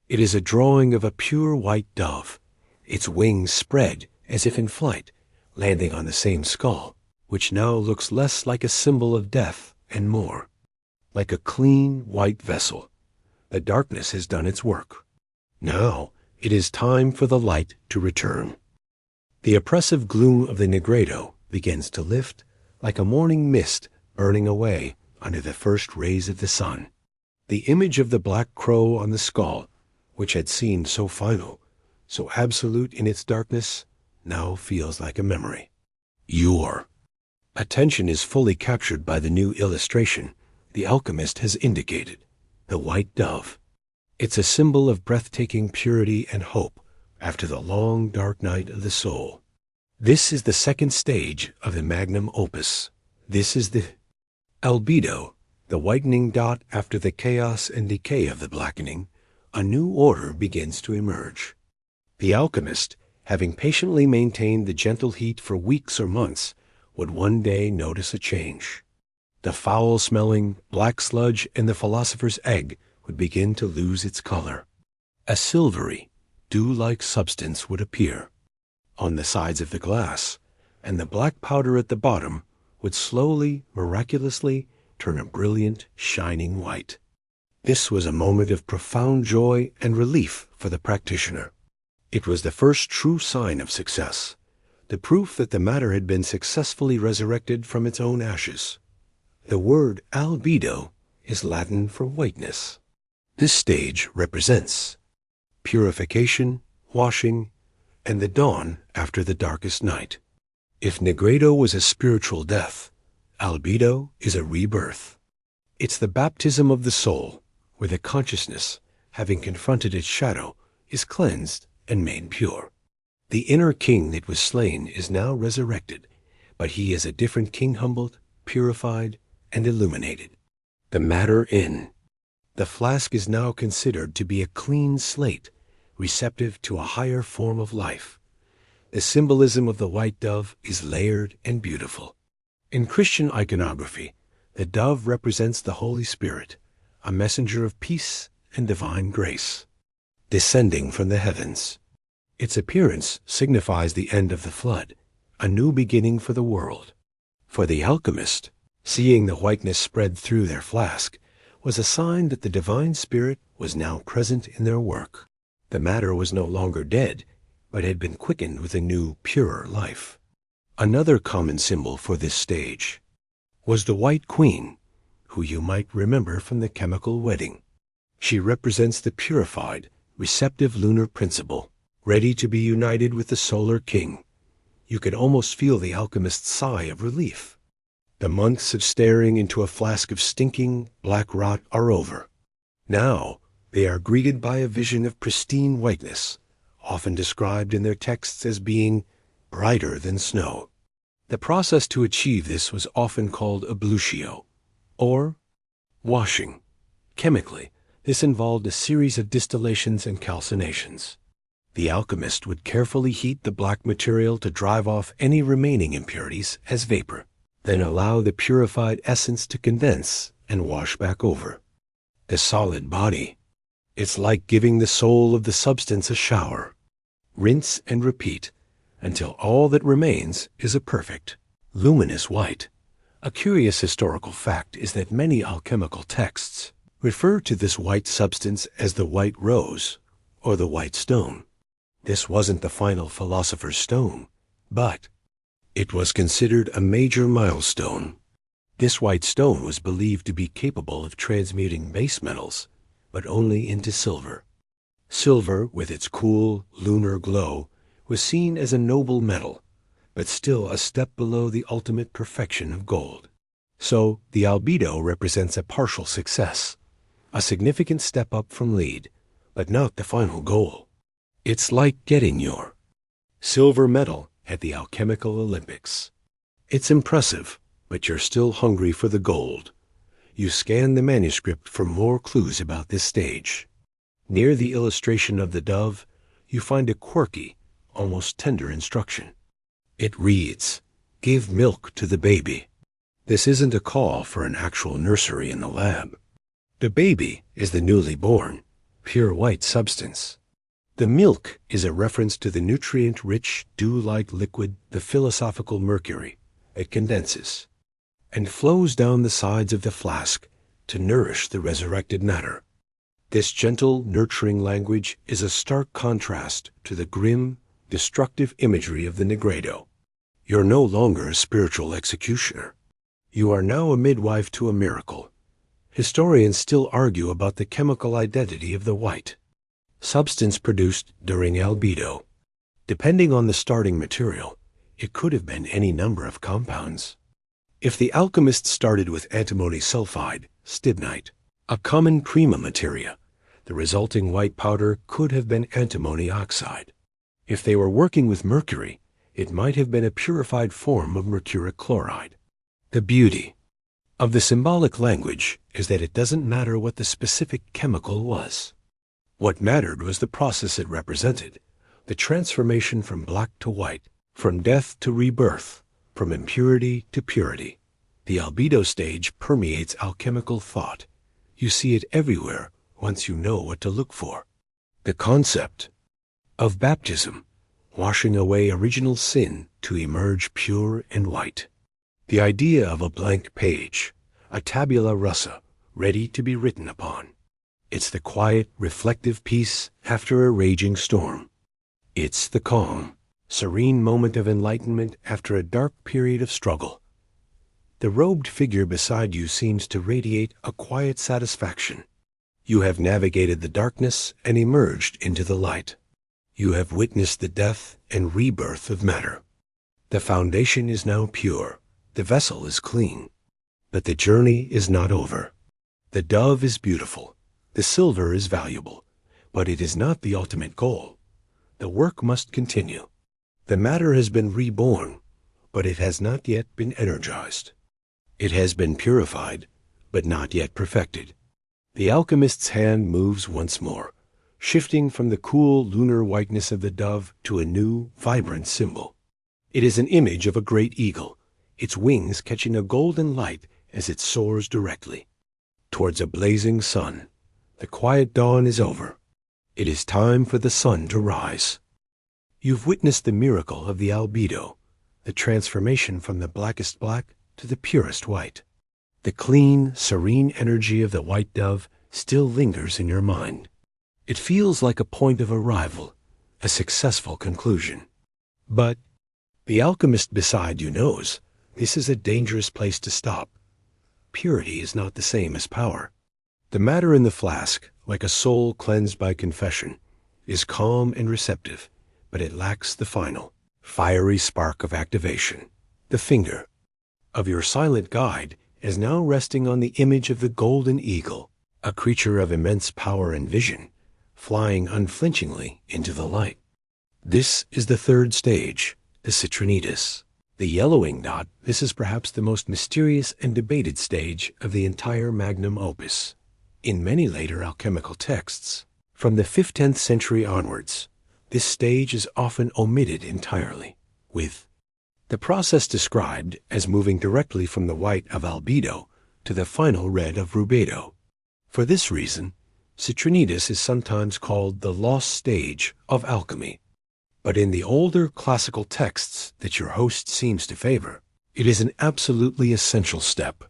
It is a drawing of a pure white dove, its wings spread as if in flight, landing on the same skull, which now looks less like a symbol of death and more like a clean white vessel. The darkness has done its work. Now it is time for the light to return. The oppressive gloom of the Negredo begins to lift like a morning mist burning away under the first rays of the sun. The image of the black crow on the skull, which had seemed so final, so absolute in its darkness, now feels like a memory. Your attention is fully captured by the new illustration the alchemist has indicated, the white dove. It's a symbol of breathtaking purity and hope after the long, dark night of the soul. This is the second stage of the magnum opus. This is the albedo, the whitening dot after the chaos and decay of the blackening. A new order begins to emerge. The alchemist, having patiently maintained the gentle heat for weeks or months, would one day notice a change. The foul-smelling black sludge in the philosopher's egg would begin to lose its color. A silvery, dew-like substance would appear on the sides of the glass, and the black powder at the bottom would slowly, miraculously, turn a brilliant, shining white. This was a moment of profound joy and relief for the practitioner. It was the first true sign of success, the proof that the matter had been successfully resurrected from its own ashes. The word albedo is Latin for whiteness. This stage represents purification, washing, and the dawn after the darkest night. If nigredo was a spiritual death, albedo is a rebirth. It's the baptism of the soul, where the consciousness, having confronted its shadow, is cleansed and made pure. The inner king that was slain is now resurrected, but he is a different king, humbled, purified, and illuminated. The matter in. The flask is now considered to be a clean slate, receptive to a higher form of life. The symbolism of the white dove is layered and beautiful. In Christian iconography, the dove represents the Holy Spirit, a messenger of peace and divine grace, descending from the heavens. Its appearance signifies the end of the flood, a new beginning for the world. For the alchemist, seeing the whiteness spread through their flask was a sign that the divine spirit was now present in their work. The matter was no longer dead, but had been quickened with a new, purer life. Another common symbol for this stage was the White Queen, who you might remember from the chemical wedding. She represents the purified, receptive lunar principle, ready to be united with the solar king. You could almost feel the alchemist's sigh of relief. The months of staring into a flask of stinking black rot are over. Now they are greeted by a vision of pristine whiteness, often described in their texts as being brighter than snow. The process to achieve this was often called ablutio, or washing. Chemically, this involved a series of distillations and calcinations. The alchemist would carefully heat the black material to drive off any remaining impurities as vapor, then allow the purified essence to condense and wash back over the solid body. It's like giving the soul of the substance a shower. Rinse and repeat until all that remains is a perfect, luminous white. A curious historical fact is that many alchemical texts refer to this white substance as the white rose or the white stone. This wasn't the final philosopher's stone, but it was considered a major milestone. This white stone was believed to be capable of transmuting base metals, but only into silver. Silver, with its cool, lunar glow, was seen as a noble metal, but still a step below the ultimate perfection of gold. So the albedo represents a partial success, a significant step up from lead, but not the final goal. It's like getting your silver medal at the Alchemical Olympics. It's impressive, but you're still hungry for the gold. You scan the manuscript for more clues about this stage. Near the illustration of the dove, you find a quirky, almost tender instruction. It reads, "Give milk to the baby." This isn't a call for an actual nursery in the lab. The baby is the newly born, pure white substance. The milk is a reference to the nutrient-rich, dew-like liquid, the philosophical mercury. It condenses and flows down the sides of the flask to nourish the resurrected matter. This gentle, nurturing language is a stark contrast to the grim, destructive imagery of the nigredo. You're no longer a spiritual executioner. You are now a midwife to a miracle. Historians still argue about the chemical identity of the white substance produced during albedo. Depending on the starting material, it could have been any number of compounds. If the alchemist started with antimony sulfide, stibnite, a common prima materia, the resulting white powder could have been antimony oxide. If they were working with mercury, it might have been a purified form of mercuric chloride. The beauty of the symbolic language is that it doesn't matter what the specific chemical was. What mattered was the process it represented, the transformation from black to white, from death to rebirth, from impurity to purity. The albedo stage permeates alchemical thought. You see it everywhere once you know what to look for. The concept of baptism, washing away original sin to emerge pure and white. The idea of a blank page, a tabula rasa, ready to be written upon. It's the quiet, reflective peace after a raging storm. It's the calm, serene moment of enlightenment after a dark period of struggle. The robed figure beside you seems to radiate a quiet satisfaction. You have navigated the darkness and emerged into the light. You have witnessed the death and rebirth of matter. The foundation is now pure. The vessel is clean. But the journey is not over. The dove is beautiful. The silver is valuable. But it is not the ultimate goal. The work must continue. The matter has been reborn, but it has not yet been energized. It has been purified, but not yet perfected. The alchemist's hand moves once more, shifting from the cool lunar whiteness of the dove to a new, vibrant symbol. It is an image of a great eagle, its wings catching a golden light as it soars directly towards a blazing sun. The quiet dawn is over. It is time for the sun to rise. You've witnessed the miracle of the albedo, the transformation from the blackest black to the purest white. The clean, serene energy of the white dove still lingers in your mind. It feels like a point of arrival, a successful conclusion. But the alchemist beside you knows this is a dangerous place to stop. Purity is not the same as power. The matter in the flask, like a soul cleansed by confession, is calm and receptive, but it lacks the final, fiery spark of activation. The finger of your silent guide is now resting on the image of the golden eagle, a creature of immense power and vision, flying unflinchingly into the light. This is the third stage, the citronitis. The yellowing dot, this is perhaps the most mysterious and debated stage of the entire magnum opus. In many later alchemical texts, from the 15th century onwards, this stage is often omitted entirely, with the process described as moving directly from the white of albedo to the final red of rubedo. For this reason, citronitis is sometimes called the lost stage of alchemy. But in the older classical texts that your host seems to favor, it is an absolutely essential step.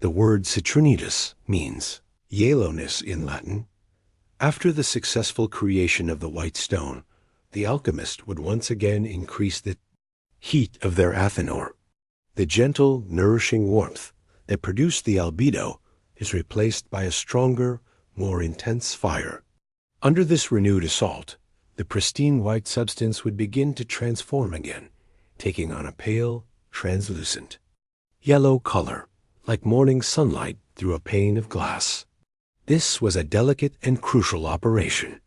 The word citronitis means yellowness in Latin. After the successful creation of the white stone, the alchemist would once again increase the heat of their athanor. The gentle, nourishing warmth that produced the albedo is replaced by a stronger, more intense fire. Under this renewed assault, the pristine white substance would begin to transform again, taking on a pale, translucent, yellow color, like morning sunlight through a pane of glass. This was a delicate and crucial operation.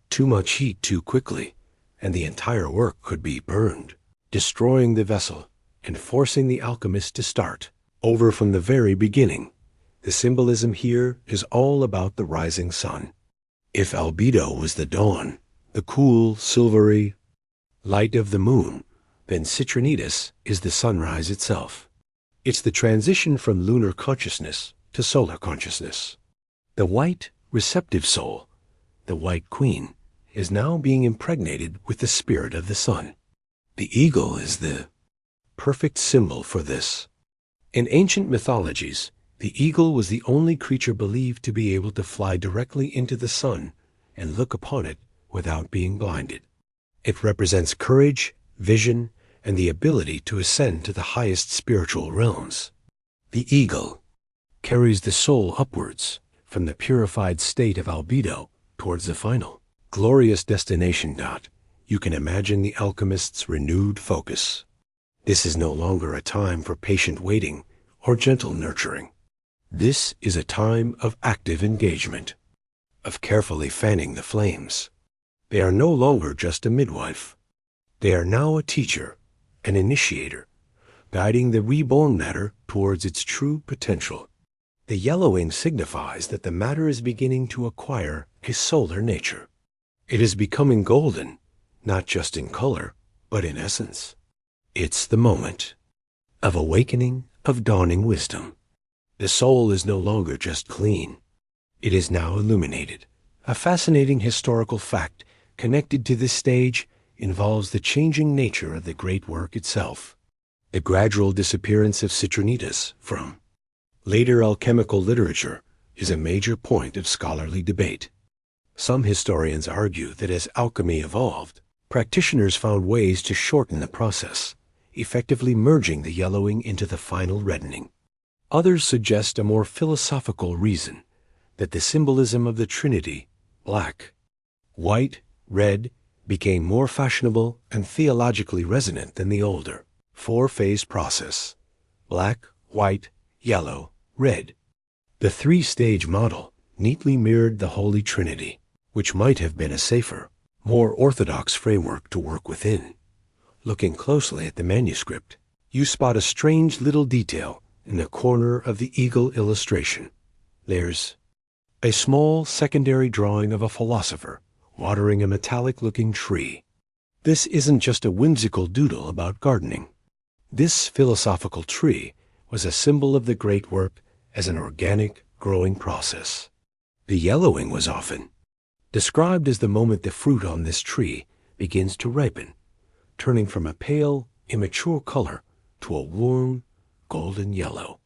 Too much heat too quickly, and the entire work could be burned, destroying the vessel and forcing the alchemist to start over from the very beginning. The symbolism here is all about the rising sun. If albedo was the dawn, the cool, silvery light of the moon, then citronitis is the sunrise itself. It's the transition from lunar consciousness to solar consciousness. The white, receptive soul, the white queen, is now being impregnated with the spirit of the sun. The eagle is the perfect symbol for this. In ancient mythologies, the eagle was the only creature believed to be able to fly directly into the sun and look upon it without being blinded. It represents courage, vision, and the ability to ascend to the highest spiritual realms. The eagle carries the soul upwards from the purified state of albedo towards the final, glorious destination. You can imagine the alchemist's renewed focus. This is no longer a time for patient waiting or gentle nurturing. This is a time of active engagement, of carefully fanning the flames. They are no longer just a midwife. They are now a teacher, an initiator, guiding the reborn matter towards its true potential. The yellowing signifies that the matter is beginning to acquire a solar nature. It is becoming golden, not just in color, but in essence. It's the moment of awakening, of dawning wisdom. The soul is no longer just clean. It is now illuminated. A fascinating historical fact connected to this stage involves the changing nature of the great work itself. The gradual disappearance of citronitis from later alchemical literature is a major point of scholarly debate. Some historians argue that as alchemy evolved, practitioners found ways to shorten the process, effectively merging the yellowing into the final reddening. Others suggest a more philosophical reason, that the symbolism of the Trinity, black, white, red, became more fashionable and theologically resonant than the older four-phase process: black, white, yellow, red. The three-stage model neatly mirrored the Holy Trinity, which might have been a safer, more orthodox framework to work within. Looking closely at the manuscript, you spot a strange little detail in the corner of the eagle illustration. There's a small secondary drawing of a philosopher watering a metallic-looking tree. This isn't just a whimsical doodle about gardening. This philosophical tree was a symbol of the great work as an organic, growing process. The yellowing was often described as the moment the fruit on this tree begins to ripen, turning from a pale, immature color to a warm, golden yellow.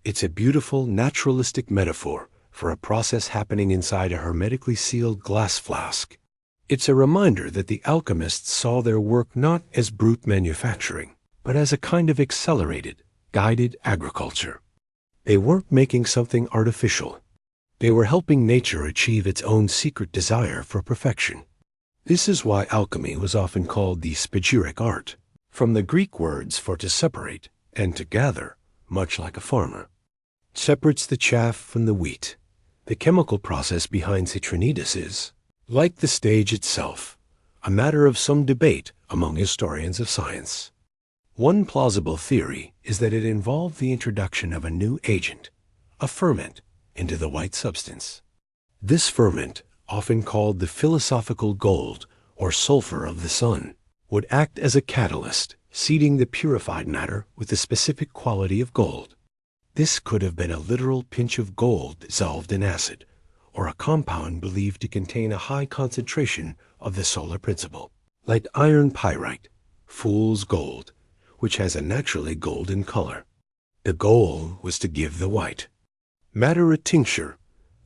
It's a beautiful, naturalistic metaphor for a process happening inside a hermetically sealed glass flask. It's a reminder that the alchemists saw their work not as brute manufacturing, but as a kind of accelerated, guided agriculture. They weren't making something artificial. They were helping nature achieve its own secret desire for perfection. This is why alchemy was often called the spagyric art, from the Greek words for to separate and to gather, much like a farmer separates the chaff from the wheat. The chemical process behind citronitis is, like the stage itself, a matter of some debate among historians of science. One plausible theory is that it involved the introduction of a new agent, a ferment, into the white substance. This ferment, often called the philosophical gold or sulfur of the sun, would act as a catalyst, seeding the purified matter with the specific quality of gold. This could have been a literal pinch of gold dissolved in acid, or a compound believed to contain a high concentration of the solar principle, like iron pyrite, fool's gold, which has a naturally golden color. The goal was to give the white matter a tincture,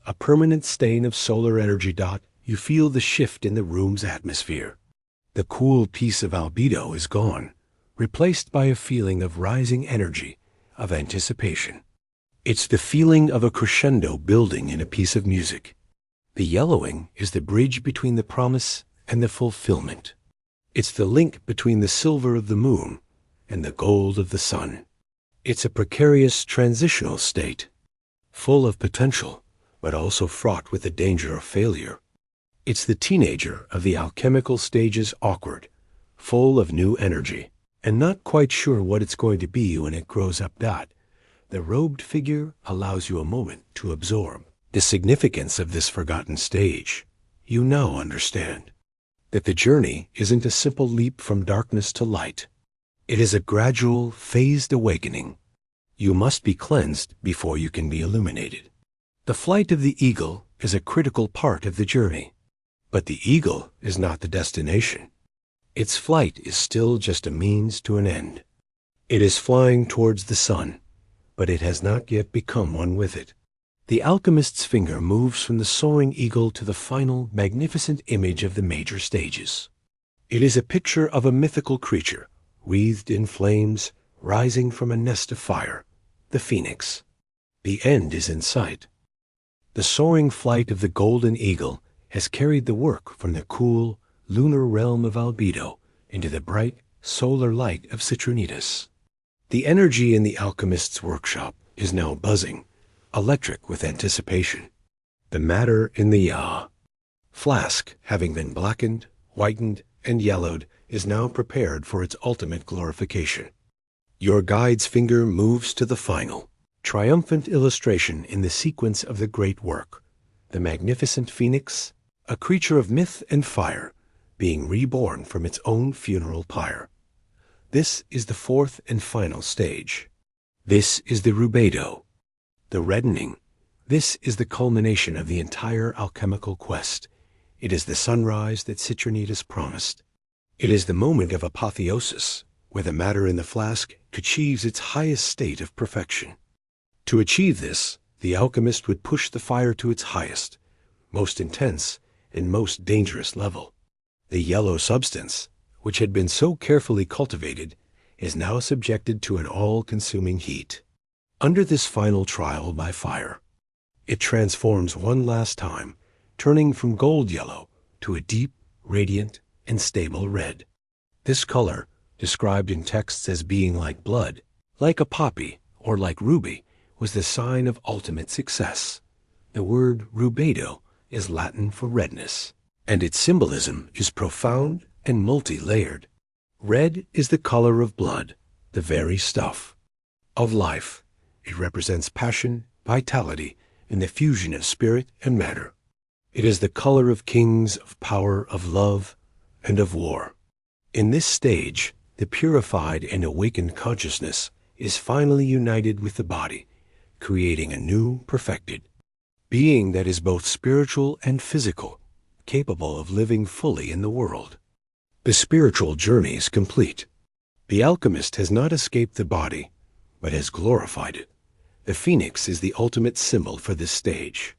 a permanent stain of solar energy. You feel the shift in the room's atmosphere. The cool piece of albedo is gone, replaced by a feeling of rising energy, of anticipation. It's the feeling of a crescendo building in a piece of music. The yellowing is the bridge between the promise and the fulfillment. It's the link between the silver of the moon and the gold of the sun. It's a precarious transitional state, full of potential, but also fraught with the danger of failure. It's the teenager of the alchemical stages, awkward, full of new energy, and not quite sure what it's going to be when it grows up. The robed figure allows you a moment to absorb the significance of this forgotten stage. You now understand that the journey isn't a simple leap from darkness to light. It is a gradual, phased awakening. You must be cleansed before you can be illuminated. The flight of the eagle is a critical part of the journey. But the eagle is not the destination. Its flight is still just a means to an end. It is flying towards the sun, but it has not yet become one with it. The alchemist's finger moves from the soaring eagle to the final, magnificent image of the major stages. It is a picture of a mythical creature, wreathed in flames, rising from a nest of fire, the phoenix. The end is in sight. The soaring flight of the golden eagle has carried the work from the cool, lunar realm of albedo into the bright, solar light of Citronidis. The energy in the alchemist's workshop is now buzzing, electric with anticipation. The matter in the flask, having been blackened, whitened, and yellowed, is now prepared for its ultimate glorification. Your guide's finger moves to the final, triumphant illustration in the sequence of the great work, the magnificent phoenix, a creature of myth and fire, being reborn from its own funeral pyre. This is the fourth and final stage. This is the rubedo, the reddening. This is the culmination of the entire alchemical quest. It is the sunrise that Citronidis promised. It is the moment of apotheosis, where the matter in the flask achieves its highest state of perfection. To achieve this, the alchemist would push the fire to its highest, most intense, and most dangerous level. The yellow substance, which had been so carefully cultivated, is now subjected to an all-consuming heat. Under this final trial by fire, it transforms one last time, turning from gold yellow to a deep, radiant, and stable red. This color, described in texts as being like blood, like a poppy, or like ruby, was the sign of ultimate success. The word rubedo is Latin for redness, and its symbolism is profound and multi-layered. Red is the color of blood, the very stuff of life. It represents passion, vitality, and the fusion of spirit and matter. It is the color of kings, of power, of love, and of war. In this stage, the purified and awakened consciousness is finally united with the body, creating a new, perfected being that is both spiritual and physical, capable of living fully in the world. The spiritual journey is complete. The alchemist has not escaped the body, but has glorified it. The phoenix is the ultimate symbol for this stage.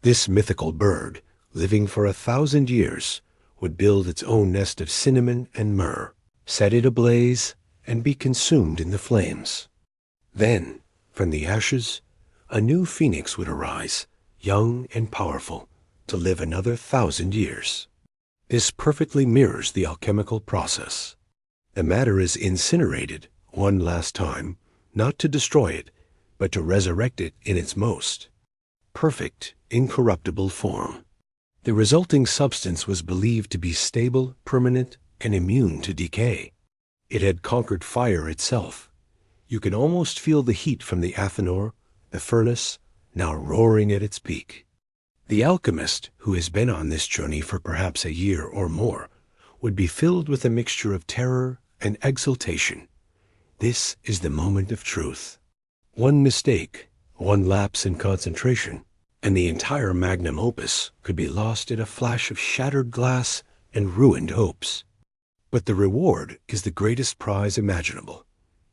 This mythical bird, living for 1,000 years, would build its own nest of cinnamon and myrrh, set it ablaze, and be consumed in the flames. Then, from the ashes, a new phoenix would arise, young and powerful, to live another 1,000 years. This perfectly mirrors the alchemical process. The matter is incinerated one last time, not to destroy it, but to resurrect it in its most perfect, incorruptible form. The resulting substance was believed to be stable, permanent, and immune to decay. It had conquered fire itself. You can almost feel the heat from the Athanor, the furnace, now roaring at its peak. The alchemist, who has been on this journey for perhaps a year or more, would be filled with a mixture of terror and exultation. This is the moment of truth. One mistake, one lapse in concentration, and the entire magnum opus could be lost in a flash of shattered glass and ruined hopes. But the reward is the greatest prize imaginable,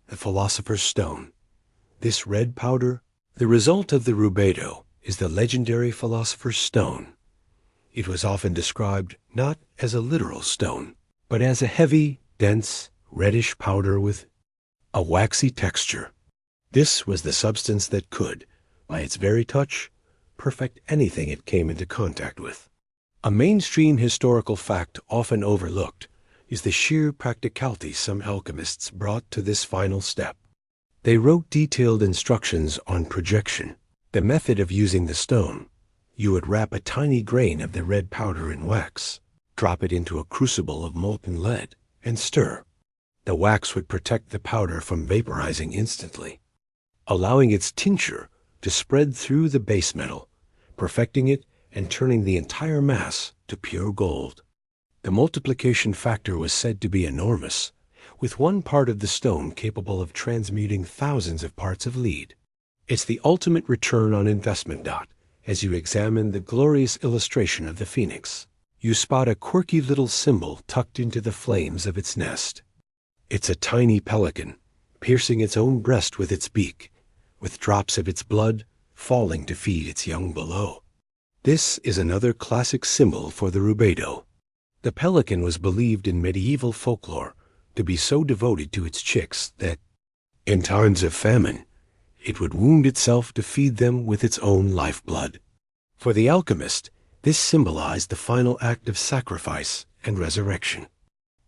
the philosopher's stone. This red powder, the result of the rubedo, is the legendary philosopher's stone. It was often described not as a literal stone, but as a heavy, dense, reddish powder with a waxy texture. This was the substance that could, by its very touch, perfect anything it came into contact with. A mainstream historical fact often overlooked is the sheer practicality some alchemists brought to this final step. They wrote detailed instructions on projection, the method of using the stone. You would wrap a tiny grain of the red powder in wax, drop it into a crucible of molten lead, and stir. The wax would protect the powder from vaporizing instantly, allowing its tincture to spread through the base metal, perfecting it and turning the entire mass to pure gold. The multiplication factor was said to be enormous, with one part of the stone capable of transmuting thousands of parts of lead. It's the ultimate return on investment. As you examine the glorious illustration of the phoenix, you spot a quirky little symbol tucked into the flames of its nest. It's a tiny pelican, piercing its own breast with its beak, with drops of its blood falling to feed its young below. This is another classic symbol for the rubedo. The pelican was believed in medieval folklore to be so devoted to its chicks that, in times of famine, it would wound itself to feed them with its own lifeblood. For the alchemist, this symbolized the final act of sacrifice and resurrection.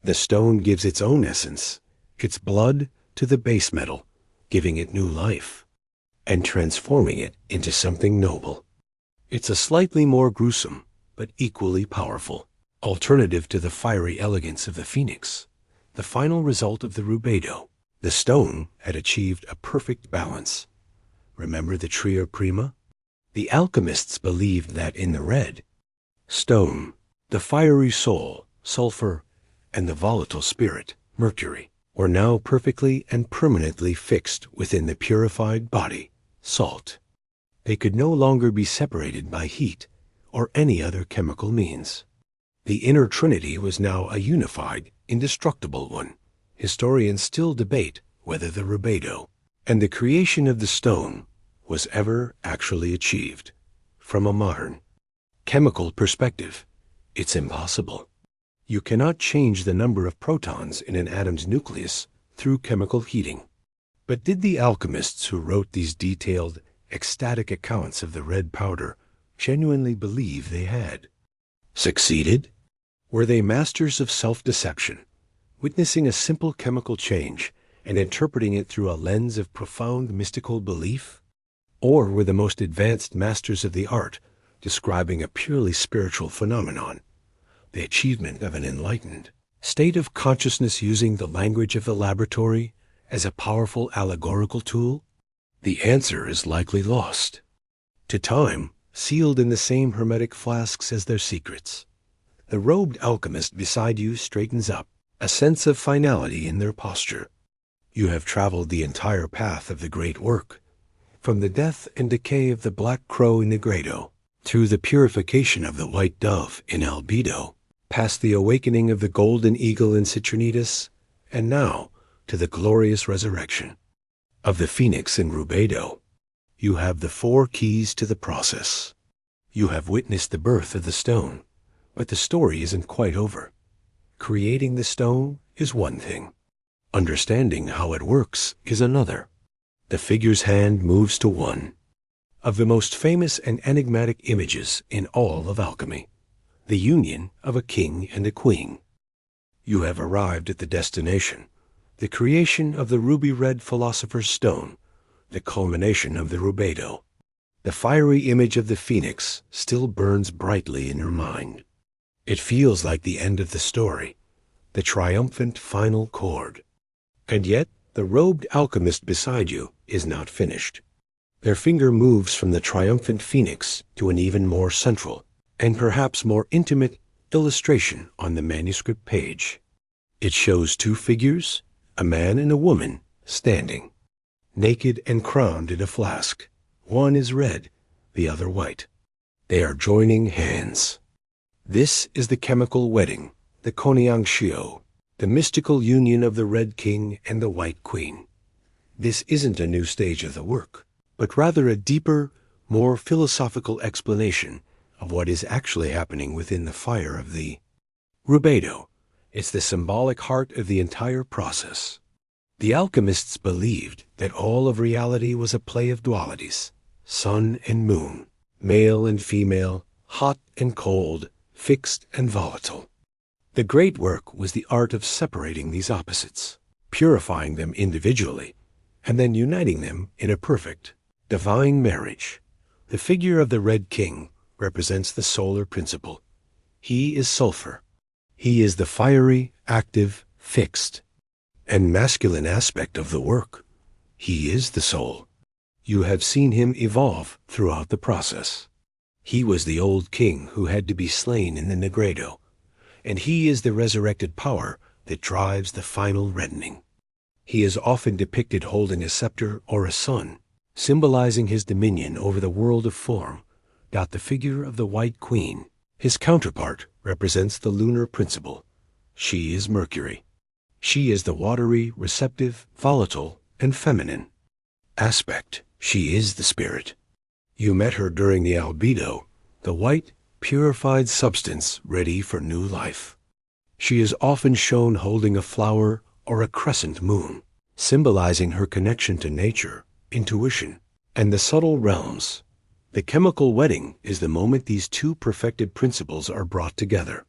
The stone gives its own essence, its blood, to the base metal, giving it new life, and transforming it into something noble. It's a slightly more gruesome, but equally powerful alternative to the fiery elegance of the phoenix, the final result of the rubedo. The stone had achieved a perfect balance. Remember the tria prima? The alchemists believed that in the red stone, the fiery soul, sulfur, and the volatile spirit, mercury, were now perfectly and permanently fixed within the purified body, salt. They could no longer be separated by heat or any other chemical means. The inner trinity was now a unified, indestructible one. Historians still debate whether the rubedo and the creation of the stone was ever actually achieved. From a modern chemical perspective, it's impossible. You cannot change the number of protons in an atom's nucleus through chemical heating. But did the alchemists who wrote these detailed, ecstatic accounts of the red powder genuinely believe they had succeeded? Were they masters of self-deception, witnessing a simple chemical change and interpreting it through a lens of profound mystical belief? Or were the most advanced masters of the art describing a purely spiritual phenomenon, the achievement of an enlightened state of consciousness using the language of the laboratory as a powerful allegorical tool? The answer is likely lost to time, sealed in the same hermetic flasks as their secrets. The robed alchemist beside you straightens up, a sense of finality in their posture. You have traveled the entire path of the great work, from the death and decay of the black crow in Negredo, through the purification of the white dove in Albedo, past the awakening of the golden eagle in Citronidis, and now to the glorious resurrection of the phoenix in Rubedo. You have the 4 keys to the process. You have witnessed the birth of the stone, but the story isn't quite over. Creating the stone is one thing. Understanding how it works is another. The figure's hand moves to one of the most famous and enigmatic images in all of alchemy, the union of a king and a queen. You have arrived at the destination, the creation of the ruby-red philosopher's stone, the culmination of the rubedo. The fiery image of the phoenix still burns brightly in your mind. It feels like the end of the story, the triumphant final chord. And yet, the robed alchemist beside you is not finished. Their finger moves from the triumphant phoenix to an even more central, and perhaps more intimate, illustration on the manuscript page. It shows 2 figures, a man and a woman, standing, naked and crowned in a flask. One is red, the other white. They are joining hands. This is the chemical wedding, the konyanshio, the mystical union of the Red King and the White Queen. This isn't a new stage of the work, but rather a deeper, more philosophical explanation of what is actually happening within the fire of the rubedo. It's the symbolic heart of the entire process. The alchemists believed that all of reality was a play of dualities, sun and moon, male and female, hot and cold, fixed and volatile. The great work was the art of separating these opposites, purifying them individually, and then uniting them in a perfect, divine marriage. The figure of the Red King represents the solar principle. He is sulfur. He is the fiery, active, fixed, and masculine aspect of the work. He is the soul. You have seen him evolve throughout the process. He was the old king who had to be slain in the Negredo, and he is the resurrected power that drives the final reddening. He is often depicted holding a scepter or a sun, symbolizing his dominion over the world of form. The figure of the White Queen, his counterpart, represents the lunar principle. She is Mercury. She is the watery, receptive, volatile, and feminine aspect. She is the spirit. You met her during the albedo, the white, purified substance ready for new life. She is often shown holding a flower or a crescent moon, symbolizing her connection to nature intuition, and the subtle realms. The chemical wedding is the moment these two perfected principles are brought together.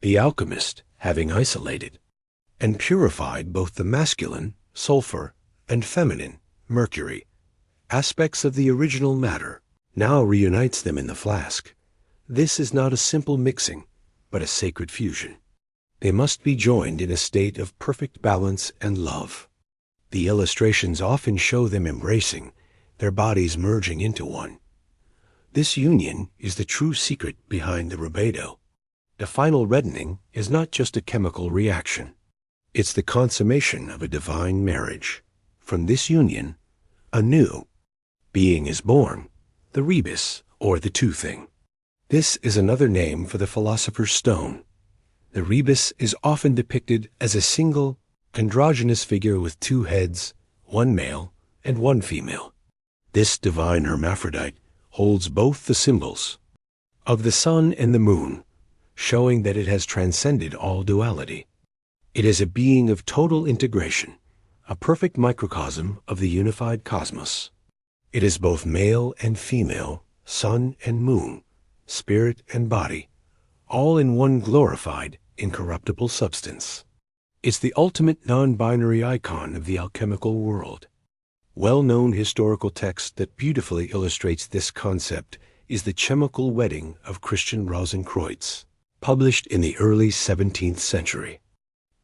The alchemist, having isolated and purified both the masculine, sulfur, and feminine, mercury, aspects of the original matter, now reunites them in the flask. This is not a simple mixing, but a sacred fusion. They must be joined in a state of perfect balance and love. The illustrations often show them embracing, their bodies merging into one. This union is the true secret behind the rubedo. The final reddening is not just a chemical reaction. It's the consummation of a divine marriage. From this union, a new being is born, the rebus, or the two-thing. This is another name for the philosopher's stone. The rebus is often depicted as a single, androgynous figure with two heads, one male and one female. This divine hermaphrodite holds both the symbols of the sun and the moon, showing that it has transcended all duality. It is a being of total integration, a perfect microcosm of the unified cosmos. It is both male and female, sun and moon, spirit and body, all in one glorified, incorruptible substance. It's the ultimate non-binary icon of the alchemical world. Well-known historical text that beautifully illustrates this concept is The Chemical Wedding of Christian Rosenkreutz, published in the early 17th century.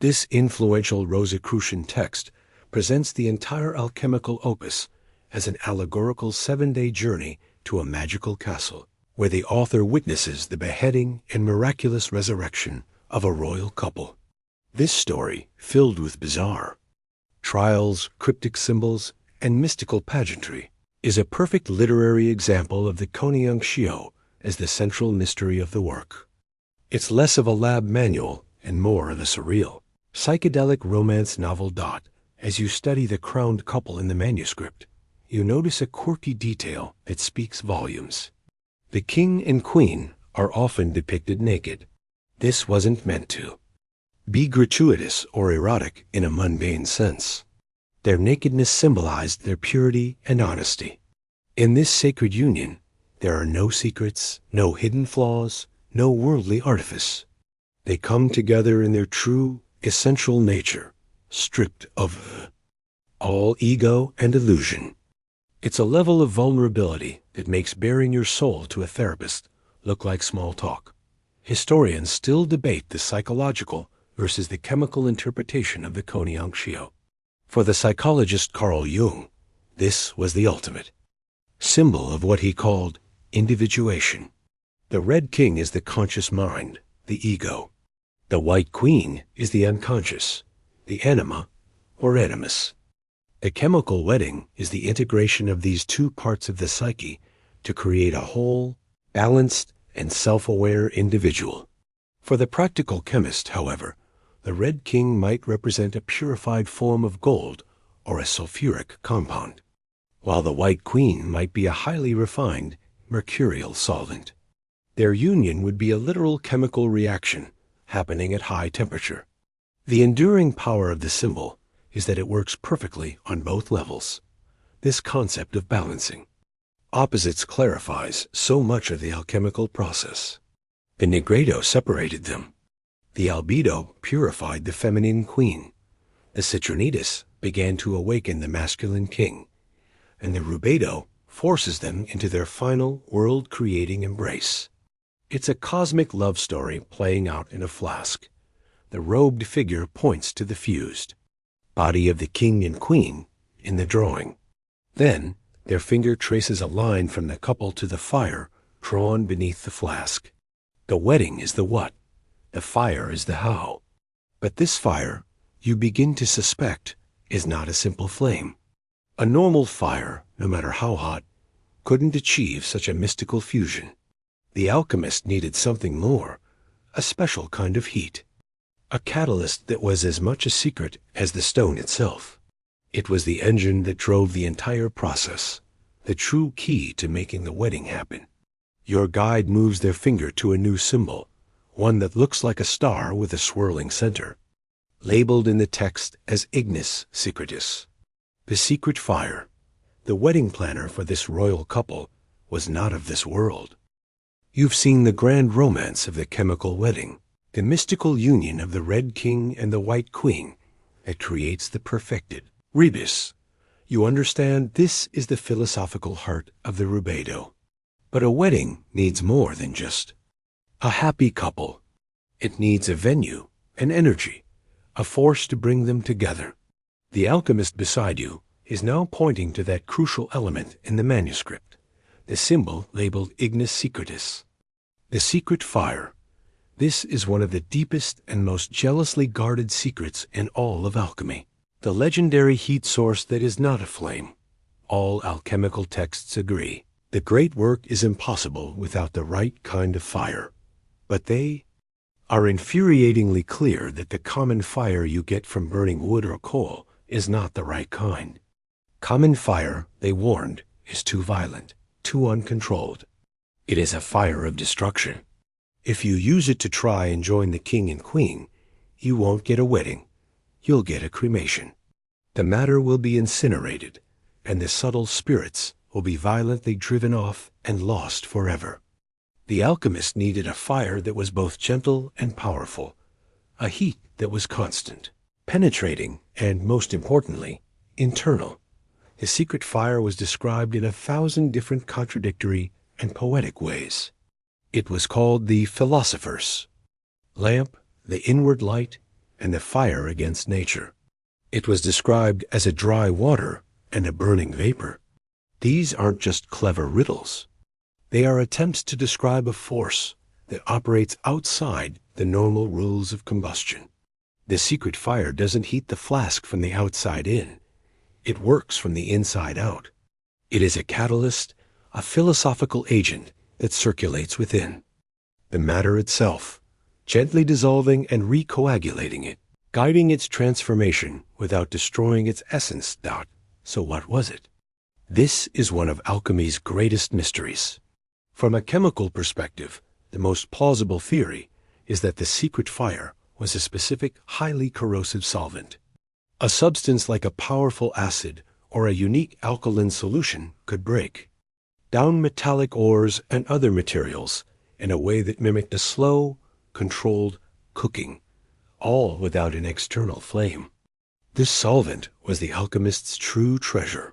This influential Rosicrucian text presents the entire alchemical opus as an allegorical 7-day journey to a magical castle, where the author witnesses the beheading and miraculous resurrection of a royal couple. This story, filled with bizarre trials, cryptic symbols, and mystical pageantry, is a perfect literary example of the Konyankshio as the central mystery of the work. It's less of a lab manual and more of a surreal, psychedelic romance novel. As you study the crowned couple in the manuscript, you notice a quirky detail that speaks volumes. The king and queen are often depicted naked. This wasn't meant to be gratuitous or erotic in a mundane sense. Their nakedness symbolized their purity and honesty. In this sacred union, there are no secrets, no hidden flaws, no worldly artifice. They come together in their true, essential nature, stripped of all ego and illusion. It's a level of vulnerability that makes baring your soul to a therapist look like small talk. Historians still debate the psychological versus the chemical interpretation of the Konyankshio. For the psychologist Carl Jung, this was the ultimate symbol of what he called individuation. The red king is the conscious mind, the ego. The white queen is the unconscious, the anima or animus. The chemical wedding is the integration of these two parts of the psyche to create a whole, balanced, and self-aware individual. For the practical chemist, however, the red king might represent a purified form of gold or a sulfuric compound, while the white queen might be a highly refined mercurial solvent. Their union would be a literal chemical reaction happening at high temperature. The enduring power of the symbol is that it works perfectly on both levels. This concept of balancing opposites clarifies so much of the alchemical process. The nigredo separated them. The albedo purified the feminine queen. The citronitis began to awaken the masculine king. And the rubedo forces them into their final world-creating embrace. It's a cosmic love story playing out in a flask. The robed figure points to the fused body of the king and queen in the drawing. Then, their finger traces a line from the couple to the fire drawn beneath the flask. The wedding is the what, the fire is the how. But this fire, you begin to suspect, is not a simple flame. A normal fire, no matter how hot, couldn't achieve such a mystical fusion. The alchemist needed something more, a special kind of heat. A catalyst that was as much a secret as the stone itself. It was the engine that drove the entire process, the true key to making the wedding happen. Your guide moves their finger to a new symbol, one that looks like a star with a swirling center, labeled in the text as Ignis Secretus, the secret fire. The wedding planner for this royal couple was not of this world. You've seen the grand romance of the chemical wedding, the mystical union of the red king and the white queen that creates the perfected rebus. You understand, this is the philosophical heart of the rubedo. But a wedding needs more than just a happy couple. It needs a venue, an energy, a force to bring them together. The alchemist beside you is now pointing to that crucial element in the manuscript, the symbol labeled Ignis Secretus, the secret fire. This is one of the deepest and most jealously guarded secrets in all of alchemy. The legendary heat source that is not a flame. All alchemical texts agree. The great work is impossible without the right kind of fire. But they are infuriatingly clear that the common fire you get from burning wood or coal is not the right kind. Common fire, they warned, is too violent, too uncontrolled. It is a fire of destruction. If you use it to try and join the king and queen, you won't get a wedding. You'll get a cremation. The matter will be incinerated, and the subtle spirits will be violently driven off and lost forever. The alchemist needed a fire that was both gentle and powerful, a heat that was constant, penetrating, and, most importantly, internal. His secret fire was described in 1,000 different contradictory and poetic ways. It was called the philosopher's lamp, the inward light, and the fire against nature. It was described as a dry water and a burning vapor. These aren't just clever riddles. They are attempts to describe a force that operates outside the normal rules of combustion. The secret fire doesn't heat the flask from the outside in. It works from the inside out. It is a catalyst, a philosophical agent that circulates within. The matter itself, gently dissolving and recoagulating it, guiding its transformation without destroying its essence. So what was it? This is one of alchemy's greatest mysteries. From a chemical perspective, the most plausible theory is that the secret fire was a specific, highly corrosive solvent. A substance like a powerful acid or a unique alkaline solution could break down metallic ores and other materials in a way that mimicked a slow, controlled cooking, all without an external flame. This solvent was the alchemist's true treasure.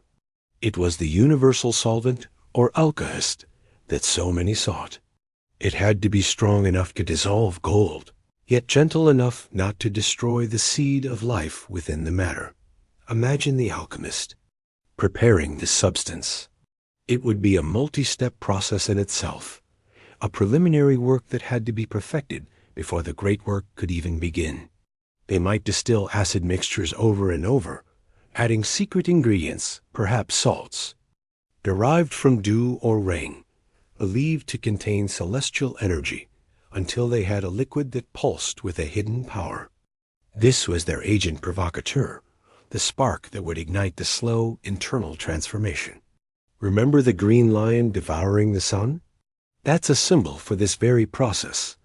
It was the universal solvent, or alkahest, that so many sought. It had to be strong enough to dissolve gold, yet gentle enough not to destroy the seed of life within the matter. Imagine the alchemist preparing this substance. It would be a multi-step process in itself, a preliminary work that had to be perfected before the great work could even begin. They might distill acid mixtures over and over, adding secret ingredients, perhaps salts, derived from dew or rain, believed to contain celestial energy, until they had a liquid that pulsed with a hidden power. This was their agent provocateur, the spark that would ignite the slow internal transformation. Remember the green lion devouring the sun? That's a symbol for this very process,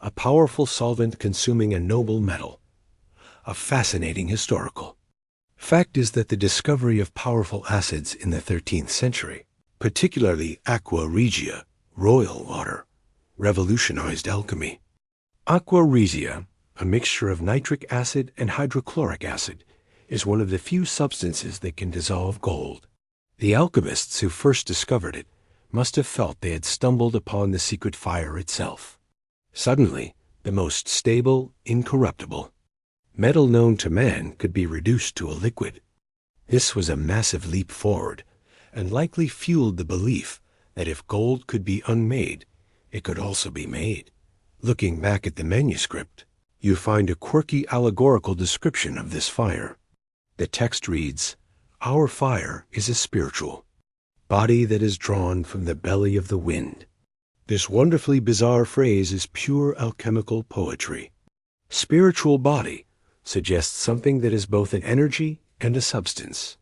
a powerful solvent consuming a noble metal. A fascinating historical fact is that the discovery of powerful acids in the 13th century, particularly aqua regia, royal water, revolutionized alchemy. Aqua regia, a mixture of nitric acid and hydrochloric acid, is one of the few substances that can dissolve gold. The alchemists who first discovered it must have felt they had stumbled upon the secret fire itself. Suddenly, the most stable, incorruptible metal known to man could be reduced to a liquid. This was a massive leap forward, and likely fueled the belief that if gold could be unmade, it could also be made. Looking back at the manuscript, you find a quirky allegorical description of this fire. The text reads, "Our fire is a spiritual body that is drawn from the belly of the wind." This wonderfully bizarre phrase is pure alchemical poetry. Spiritual body suggests something that is both an energy and a substance.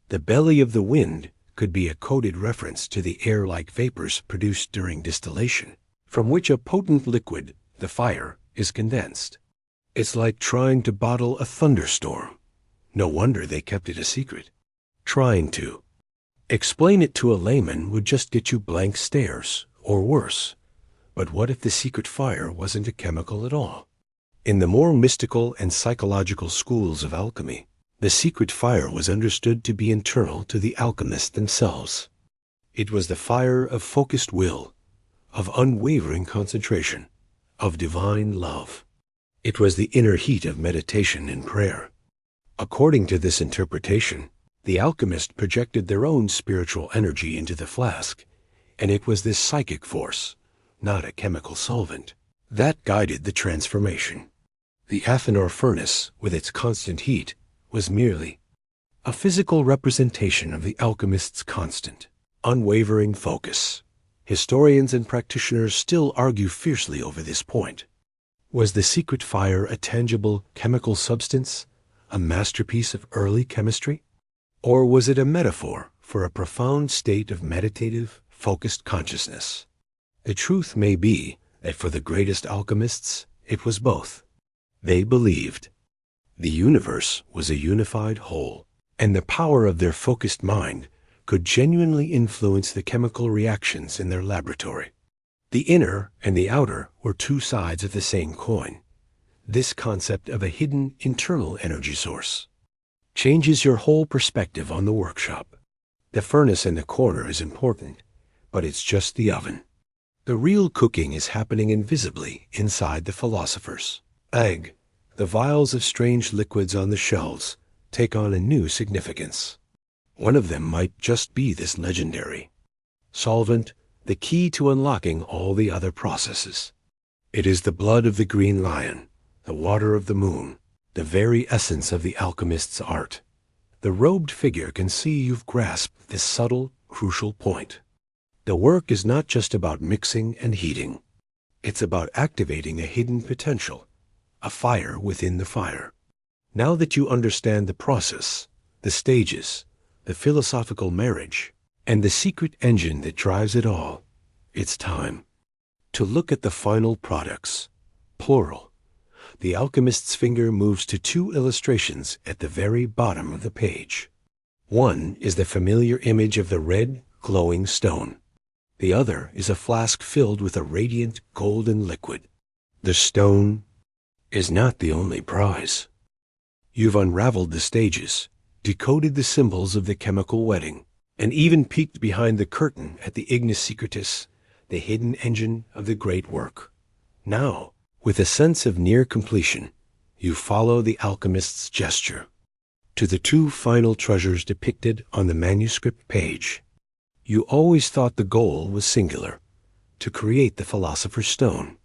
The belly of the wind could be a coded reference to the air-like vapors produced during distillation, from which a potent liquid, the fire, is condensed. It's like trying to bottle a thunderstorm. No wonder they kept it a secret. Trying to. Explain it to a layman would just get you blank stares, or worse. But what if the secret fire wasn't a chemical at all? In the more mystical and psychological schools of alchemy, the secret fire was understood to be internal to the alchemists themselves. It was the fire of focused will, of unwavering concentration, of divine love. It was the inner heat of meditation and prayer. According to this interpretation, the alchemist projected their own spiritual energy into the flask, and it was this psychic force, not a chemical solvent, that guided the transformation. The Athanor furnace, with its constant heat, was merely a physical representation of the alchemist's constant, unwavering focus. Historians and practitioners still argue fiercely over this point. Was the secret fire a tangible chemical substance, a masterpiece of early chemistry? Or was it a metaphor for a profound state of meditative, focused consciousness? The truth may be that for the greatest alchemists, it was both. They believed the universe was a unified whole, and the power of their focused mind could genuinely influence the chemical reactions in their laboratory. The inner and the outer were two sides of the same coin. This concept of a hidden internal energy source changes your whole perspective on the workshop. The furnace in the corner is important, but it's just the oven. The real cooking is happening invisibly inside the philosophers. Egg, the vials of strange liquids on the shelves take on a new significance. One of them might just be this legendary solvent, the key to unlocking all the other processes. It is the blood of the green lion, the water of the moon, the very essence of the alchemist's art. The robed figure can see you've grasped this subtle, crucial point. The work is not just about mixing and heating. It's about activating a hidden potential, a fire within the fire. Now that you understand the process, the stages, the philosophical marriage, and the secret engine that drives it all, it's time to look at the final products, plural. The alchemist's finger moves to two illustrations at the very bottom of the page. One is the familiar image of the red, glowing stone. The other is a flask filled with a radiant golden liquid. The stone is not the only prize. You've unraveled the stages, decoded the symbols of the chemical wedding, and even peeked behind the curtain at the ignis secretis, the hidden engine of the great work. Now, with a sense of near completion, you follow the alchemist's gesture to the two final treasures depicted on the manuscript page. You always thought the goal was singular, to create the philosopher's stone,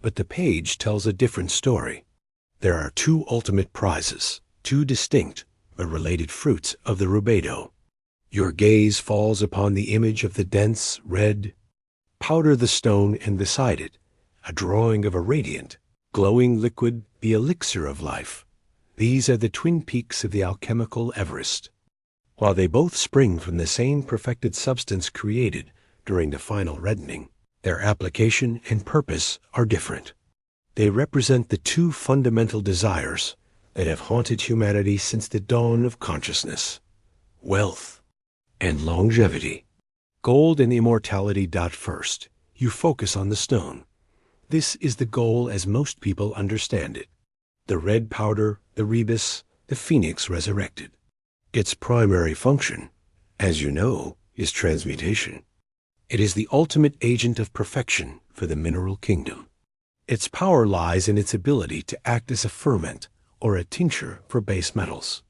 but the page tells a different story. There are two ultimate prizes, two distinct but related fruits of the rubedo. Your gaze falls upon the image of the dense, red powder, the stone, and beside it, a drawing of a radiant, glowing liquid, the elixir of life. These are the twin peaks of the alchemical Everest. While they both spring from the same perfected substance created during the final reddening, their application and purpose are different. They represent the two fundamental desires that have haunted humanity since the dawn of consciousness: wealth and longevity. Gold and immortality. First, you focus on the stone. This is the goal as most people understand it. The red powder, the rebus, the phoenix resurrected. Its primary function, as you know, is transmutation. It is the ultimate agent of perfection for the mineral kingdom. Its power lies in its ability to act as a ferment or a tincture for base metals.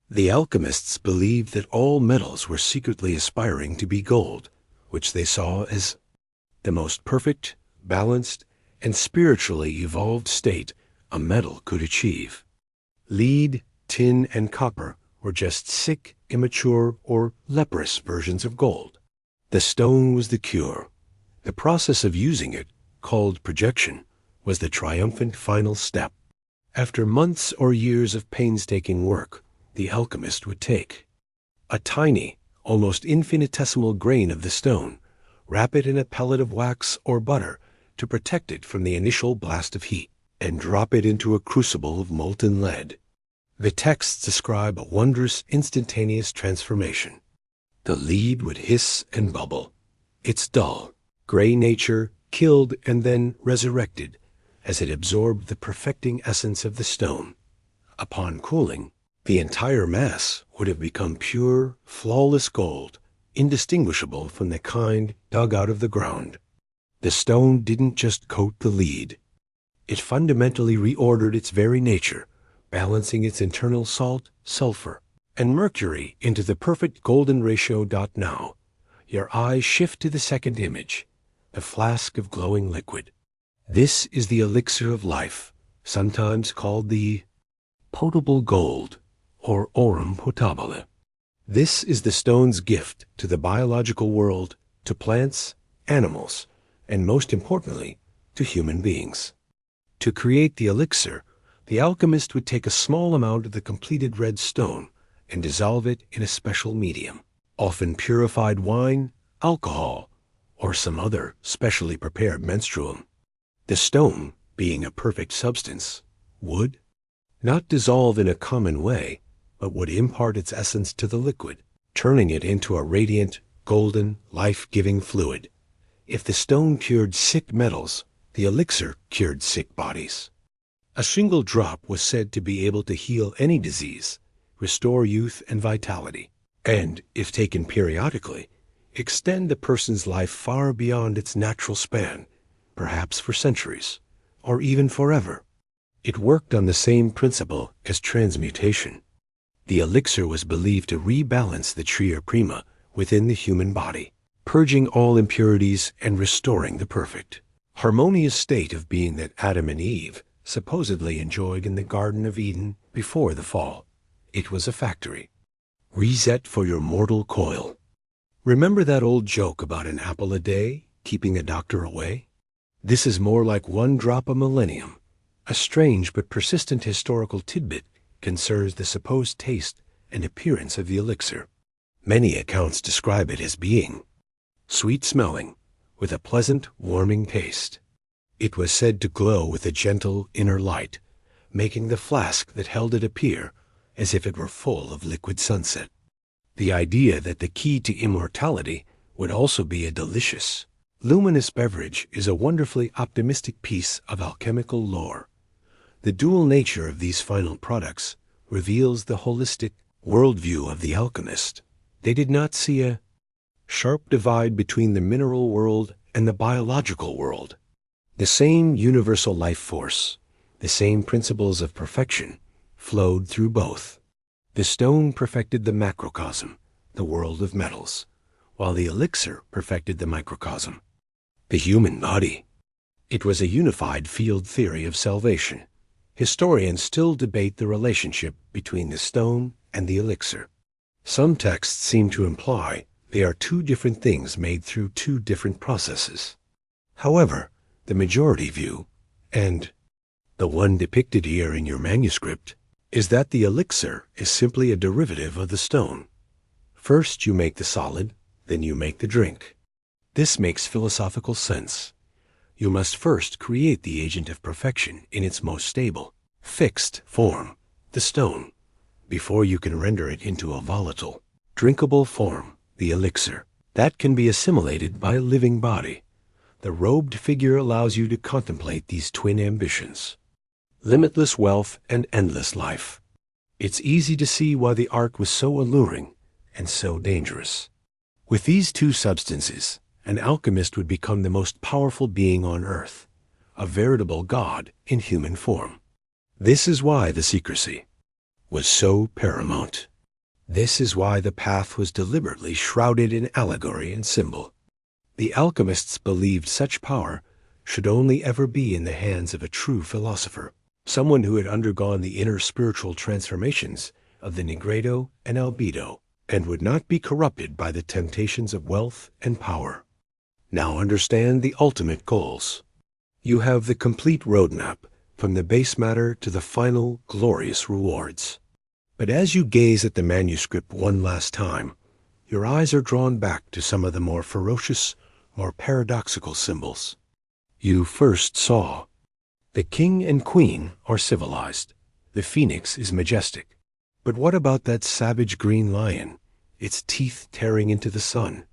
The alchemists believed that all metals were secretly aspiring to be gold, which they saw as the most perfect, balanced, and spiritually evolved state a metal could achieve. Lead, tin, and copper were just sick, immature, or leprous versions of gold. The stone was the cure. The process of using it, called projection, was the triumphant final step. After months or years of painstaking work, the alchemist would take a tiny, almost infinitesimal grain of the stone, wrap it in a pellet of wax or butter to protect it from the initial blast of heat, and drop it into a crucible of molten lead. The texts describe a wondrous, instantaneous transformation. The lead would hiss and bubble. Its dull, gray nature killed and then resurrected as it absorbed the perfecting essence of the stone. Upon cooling, the entire mass would have become pure, flawless gold, indistinguishable from the kind dug out of the ground. The stone didn't just coat the lead. It fundamentally reordered its very nature, balancing its internal salt, sulfur, and mercury into the perfect golden ratio. Now, your eyes shift to the second image, the flask of glowing liquid. This is the elixir of life, sometimes called the potable gold, or aurum potabile. This is the stone's gift to the biological world, to plants, animals, and most importantly, to human beings. To create the elixir, the alchemist would take a small amount of the completed red stone and dissolve it in a special medium, often purified wine, alcohol, or some other specially prepared menstruum. The stone, being a perfect substance, would not dissolve in a common way, but would impart its essence to the liquid, turning it into a radiant, golden, life-giving fluid. If the stone cured sick metals, the elixir cured sick bodies. A single drop was said to be able to heal any disease, restore youth and vitality, and, if taken periodically, extend the person's life far beyond its natural span, perhaps for centuries, or even forever. It worked on the same principle as transmutation. The elixir was believed to rebalance the tria prima within the human body, purging all impurities and restoring the perfect, harmonious state of being that Adam and Eve supposedly enjoyed in the Garden of Eden before the fall. It was a factory. Reset for your mortal coil. Remember that old joke about an apple a day keeping the doctor away? This is more like one drop a millennium. A strange but persistent historical tidbit concerns the supposed taste and appearance of the elixir. Many accounts describe it as being sweet-smelling, with a pleasant, warming taste. It was said to glow with a gentle inner light, making the flask that held it appear as if it were full of liquid sunset. The idea that the key to immortality would also be a delicious, luminous beverage is a wonderfully optimistic piece of alchemical lore. The dual nature of these final products reveals the holistic worldview of the alchemist. They did not see a sharp divide between the mineral world and the biological world. The same universal life force, the same principles of perfection, flowed through both. The stone perfected the macrocosm, the world of metals, while the elixir perfected the microcosm, the human body. It was a unified field theory of salvation. Historians still debate the relationship between the stone and the elixir. Some texts seem to imply they are two different things made through two different processes. However, the majority view, and the one depicted here in your manuscript, is that the elixir is simply a derivative of the stone. First you make the solid, then you make the drink. This makes philosophical sense. You must first create the agent of perfection in its most stable, fixed form, the stone, before you can render it into a volatile, drinkable form, the elixir, that can be assimilated by a living body. The robed figure allows you to contemplate these twin ambitions: limitless wealth and endless life. It's easy to see why the art was so alluring and so dangerous. With these two substances, an alchemist would become the most powerful being on earth, a veritable god in human form. This is why the secrecy was so paramount. This is why the path was deliberately shrouded in allegory and symbol. The alchemists believed such power should only ever be in the hands of a true philosopher, someone who had undergone the inner spiritual transformations of the nigredo and albedo, and would not be corrupted by the temptations of wealth and power. Now understand the ultimate goals. You have the complete roadmap, from the base matter to the final glorious rewards. But as you gaze at the manuscript one last time, your eyes are drawn back to some of the more ferocious, more paradoxical symbols. You first saw the king and queen are civilized. The phoenix is majestic. But what about that savage green lion? its teeth tearing into the sun.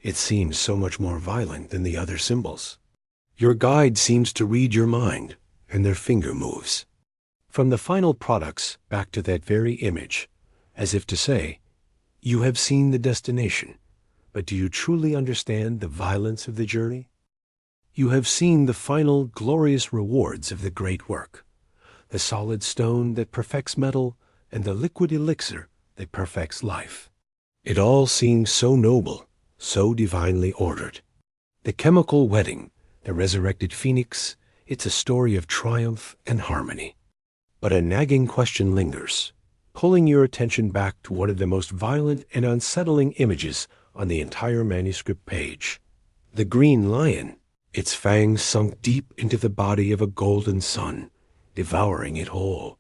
It seems so much more violent than the other symbols. Your guide seems to read your mind, and their finger moves from the final products back to that very image, as if to say, you have seen the destination, but do you truly understand the violence of the journey? You have seen the final glorious rewards of the great work, the solid stone that perfects metal and the liquid elixir that perfects life. It all seems so noble, so divinely ordered. The chemical wedding, the resurrected phoenix, it's a story of triumph and harmony. But a nagging question lingers, pulling your attention back to one of the most violent and unsettling images on the entire manuscript page. The green lion, its fangs sunk deep into the body of a golden sun, devouring it whole.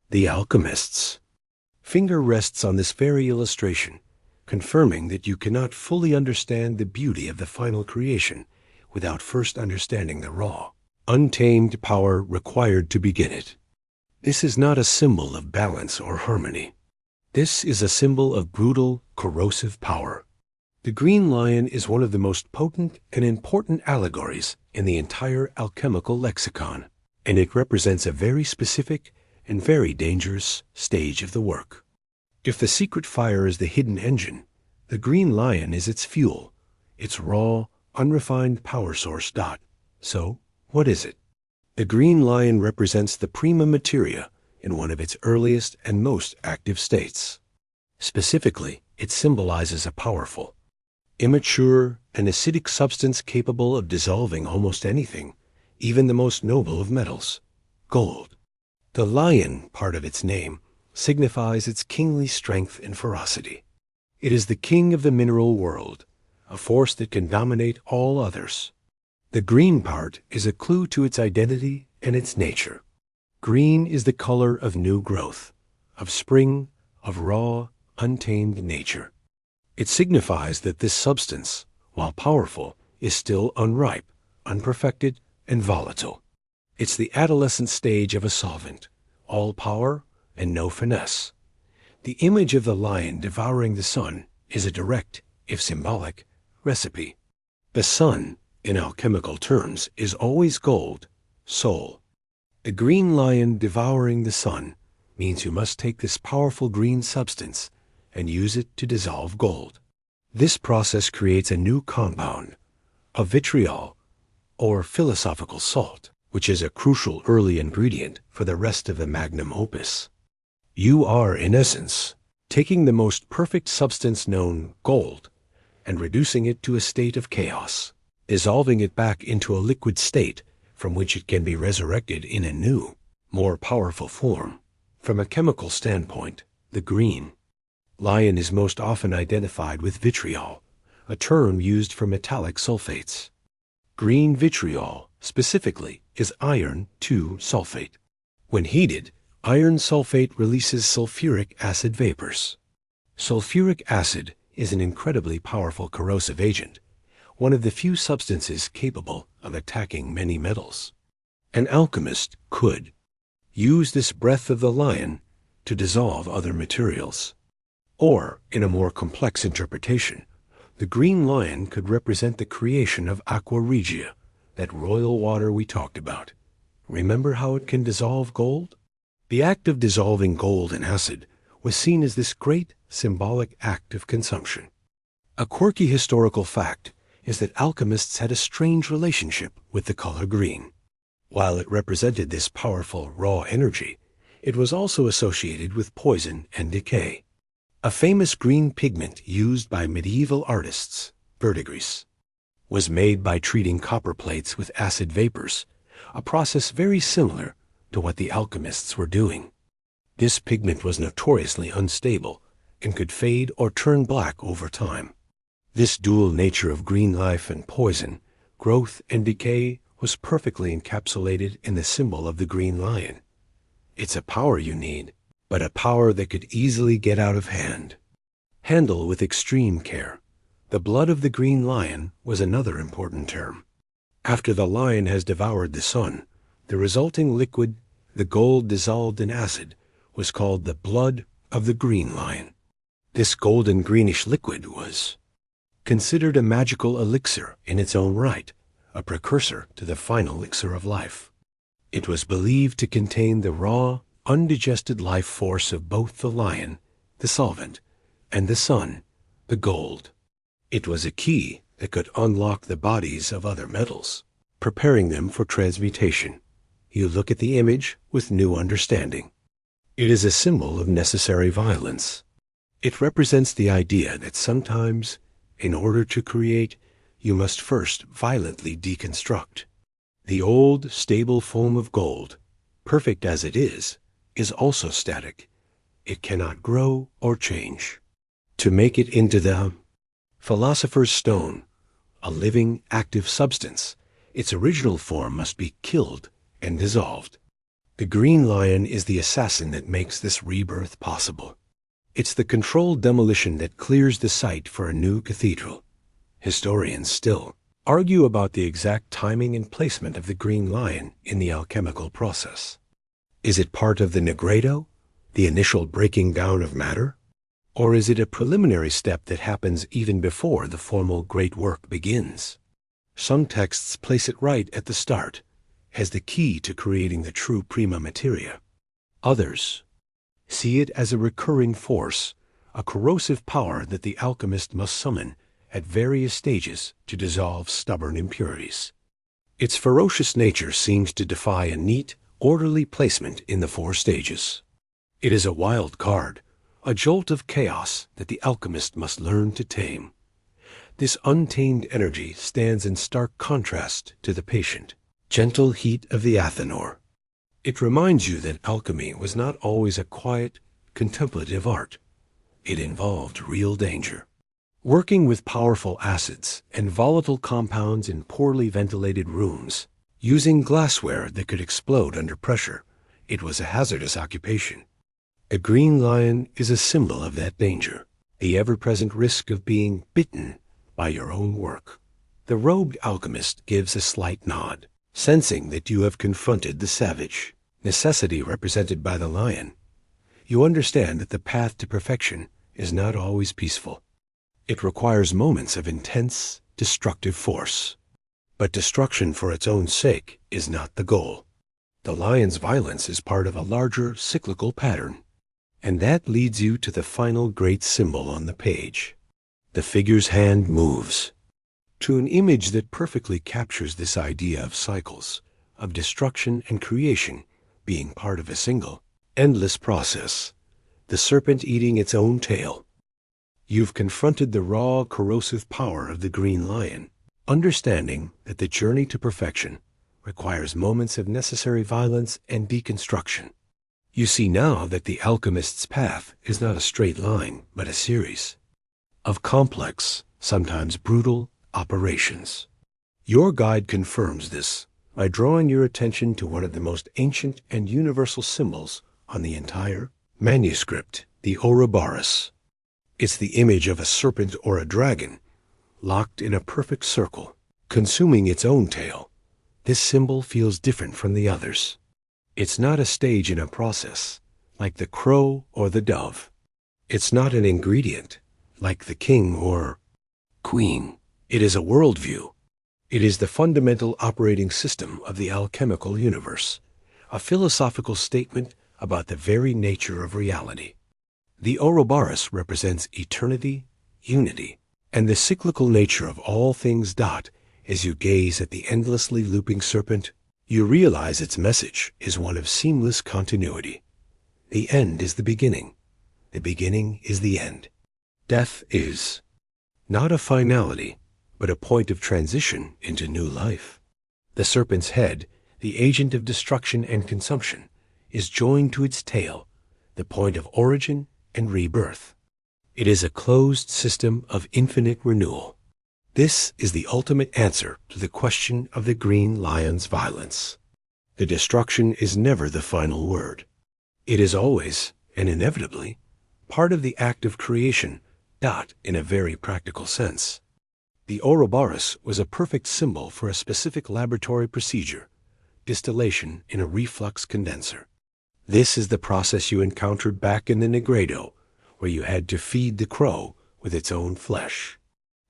The alchemists. Finger rests on this very illustration, confirming that you cannot fully understand the beauty of the final creation without first understanding the raw, untamed power required to begin it. This is not a symbol of balance or harmony. This is a symbol of brutal, corrosive power. The green lion is one of the most potent and important allegories in the entire alchemical lexicon, and it represents a very specific and very dangerous stage of the work. If the secret fire is the hidden engine, the green lion is its fuel, its raw, unrefined power source. So, what is it? The green lion represents the prima materia in one of its earliest and most active states. Specifically, it symbolizes a powerful, immature, and acidic substance capable of dissolving almost anything, even the most noble of metals, gold. The lion part of its name signifies its kingly strength and ferocity. It is the king of the mineral world, a force that can dominate all others. The green part is a clue to its identity and its nature. Green is the color of new growth, of spring, of raw, untamed nature. It signifies that this substance, while powerful, is still unripe, unperfected, and volatile. It's the adolescent stage of a solvent, all power and no finesse. The image of the lion devouring the sun is a direct, if symbolic, recipe. The sun, in alchemical terms, is always gold, soul. The green lion devouring the sun means you must take this powerful green substance and use it to dissolve gold. This process creates a new compound, a vitriol, or philosophical salt, which is a crucial early ingredient for the rest of the magnum opus. You are, in essence, taking the most perfect substance known, gold, and reducing it to a state of chaos, dissolving it back into a liquid state from which it can be resurrected in a new, more powerful form. From a chemical standpoint, the green lion is most often identified with vitriol, a term used for metallic sulfates. Green vitriol, specifically, is iron sulfate. When heated, iron sulfate releases sulfuric acid vapors. Sulfuric acid is an incredibly powerful corrosive agent, one of the few substances capable of attacking many metals. An alchemist could use this breath of the lion to dissolve other materials. Or, in a more complex interpretation, the green lion could represent the creation of aqua regia, that royal water we talked about. Remember how it can dissolve gold? The act of dissolving gold in acid was seen as this great symbolic act of consumption. A quirky historical fact is that alchemists had a strange relationship with the color green. While it represented this powerful raw energy, it was also associated with poison and decay. A famous green pigment used by medieval artists, verdigris, was made by treating copper plates with acid vapors, a process very similar to what the alchemists were doing. This pigment was notoriously unstable and could fade or turn black over time. This dual nature of green life and poison, growth and decay, was perfectly encapsulated in the symbol of the green lion. It's a power you need, but a power that could easily get out of hand. Handle with extreme care. The blood of the green lion was another important term. After the lion has devoured the sun, the resulting liquid, the gold dissolved in acid, was called the blood of the green lion. This golden greenish liquid was considered a magical elixir in its own right, a precursor to the final elixir of life. It was believed to contain the raw, undigested life force of both the lion, the solvent, and the sun, the gold. It was a key that could unlock the bodies of other metals, preparing them for transmutation. You look at the image with new understanding. It is a symbol of necessary violence. It represents the idea that sometimes, in order to create, you must first violently deconstruct. The old, stable foam of gold, perfect as it is also static. It cannot grow or change. To make it into the philosopher's stone, a living, active substance, its original form must be killed and dissolved. The green lion is the assassin that makes this rebirth possible. It's the controlled demolition that clears the site for a new cathedral. Historians still argue about the exact timing and placement of the green lion in the alchemical process. Is it part of the nigredo, the initial breaking down of matter? Or is it a preliminary step that happens even before the formal great work begins? Some texts place it right at the start, as the key to creating the true prima materia. Others see it as a recurring force, a corrosive power that the alchemist must summon at various stages to dissolve stubborn impurities. Its ferocious nature seems to defy a neat, orderly placement in the 4 stages. It is a wild card, a jolt of chaos that the alchemist must learn to tame. This untamed energy stands in stark contrast to the patient, gentle heat of the Athanor. It reminds you that alchemy was not always a quiet, contemplative art. It involved real danger. Working with powerful acids and volatile compounds in poorly ventilated rooms, using glassware that could explode under pressure, it was a hazardous occupation. A green lion is a symbol of that danger, the ever-present risk of being bitten by your own work. The robed alchemist gives a slight nod, sensing that you have confronted the savage, necessity represented by the lion. You understand that the path to perfection is not always peaceful. It requires moments of intense, destructive force. But destruction for its own sake is not the goal. The lion's violence is part of a larger cyclical pattern. And that leads you to the final great symbol on the page. The figure's hand moves to an image that perfectly captures this idea of cycles, of destruction and creation being part of a single, endless process, the serpent eating its own tail. You've confronted the raw, corrosive power of the green lion, understanding that the journey to perfection requires moments of necessary violence and deconstruction. You see now that the alchemist's path is not a straight line, but a series of complex, sometimes brutal, operations. Your guide confirms this by drawing your attention to one of the most ancient and universal symbols on the entire manuscript, the Ouroboros. It's the image of a serpent or a dragon, locked in a perfect circle, consuming its own tail. This symbol feels different from the others. It's not a stage in a process, like the crow or the dove. It's not an ingredient, like the king or queen. It is a worldview. It is the fundamental operating system of the alchemical universe, a philosophical statement about the very nature of reality. The Ouroboros represents eternity, unity, and the cyclical nature of all things. As you gaze at the endlessly looping serpent, you realize its message is one of seamless continuity. The end is the beginning. The beginning is the end. Death is not a finality, but a point of transition into new life. The serpent's head, the agent of destruction and consumption, is joined to its tail, the point of origin and rebirth. It is a closed system of infinite renewal. This is the ultimate answer to the question of the green lion's violence. The destruction is never the final word. It is always, and inevitably, part of the act of creation, in a very practical sense. The Ouroboros was a perfect symbol for a specific laboratory procedure, distillation in a reflux condenser. This is the process you encountered back in the nigredo, where you had to feed the crow with its own flesh.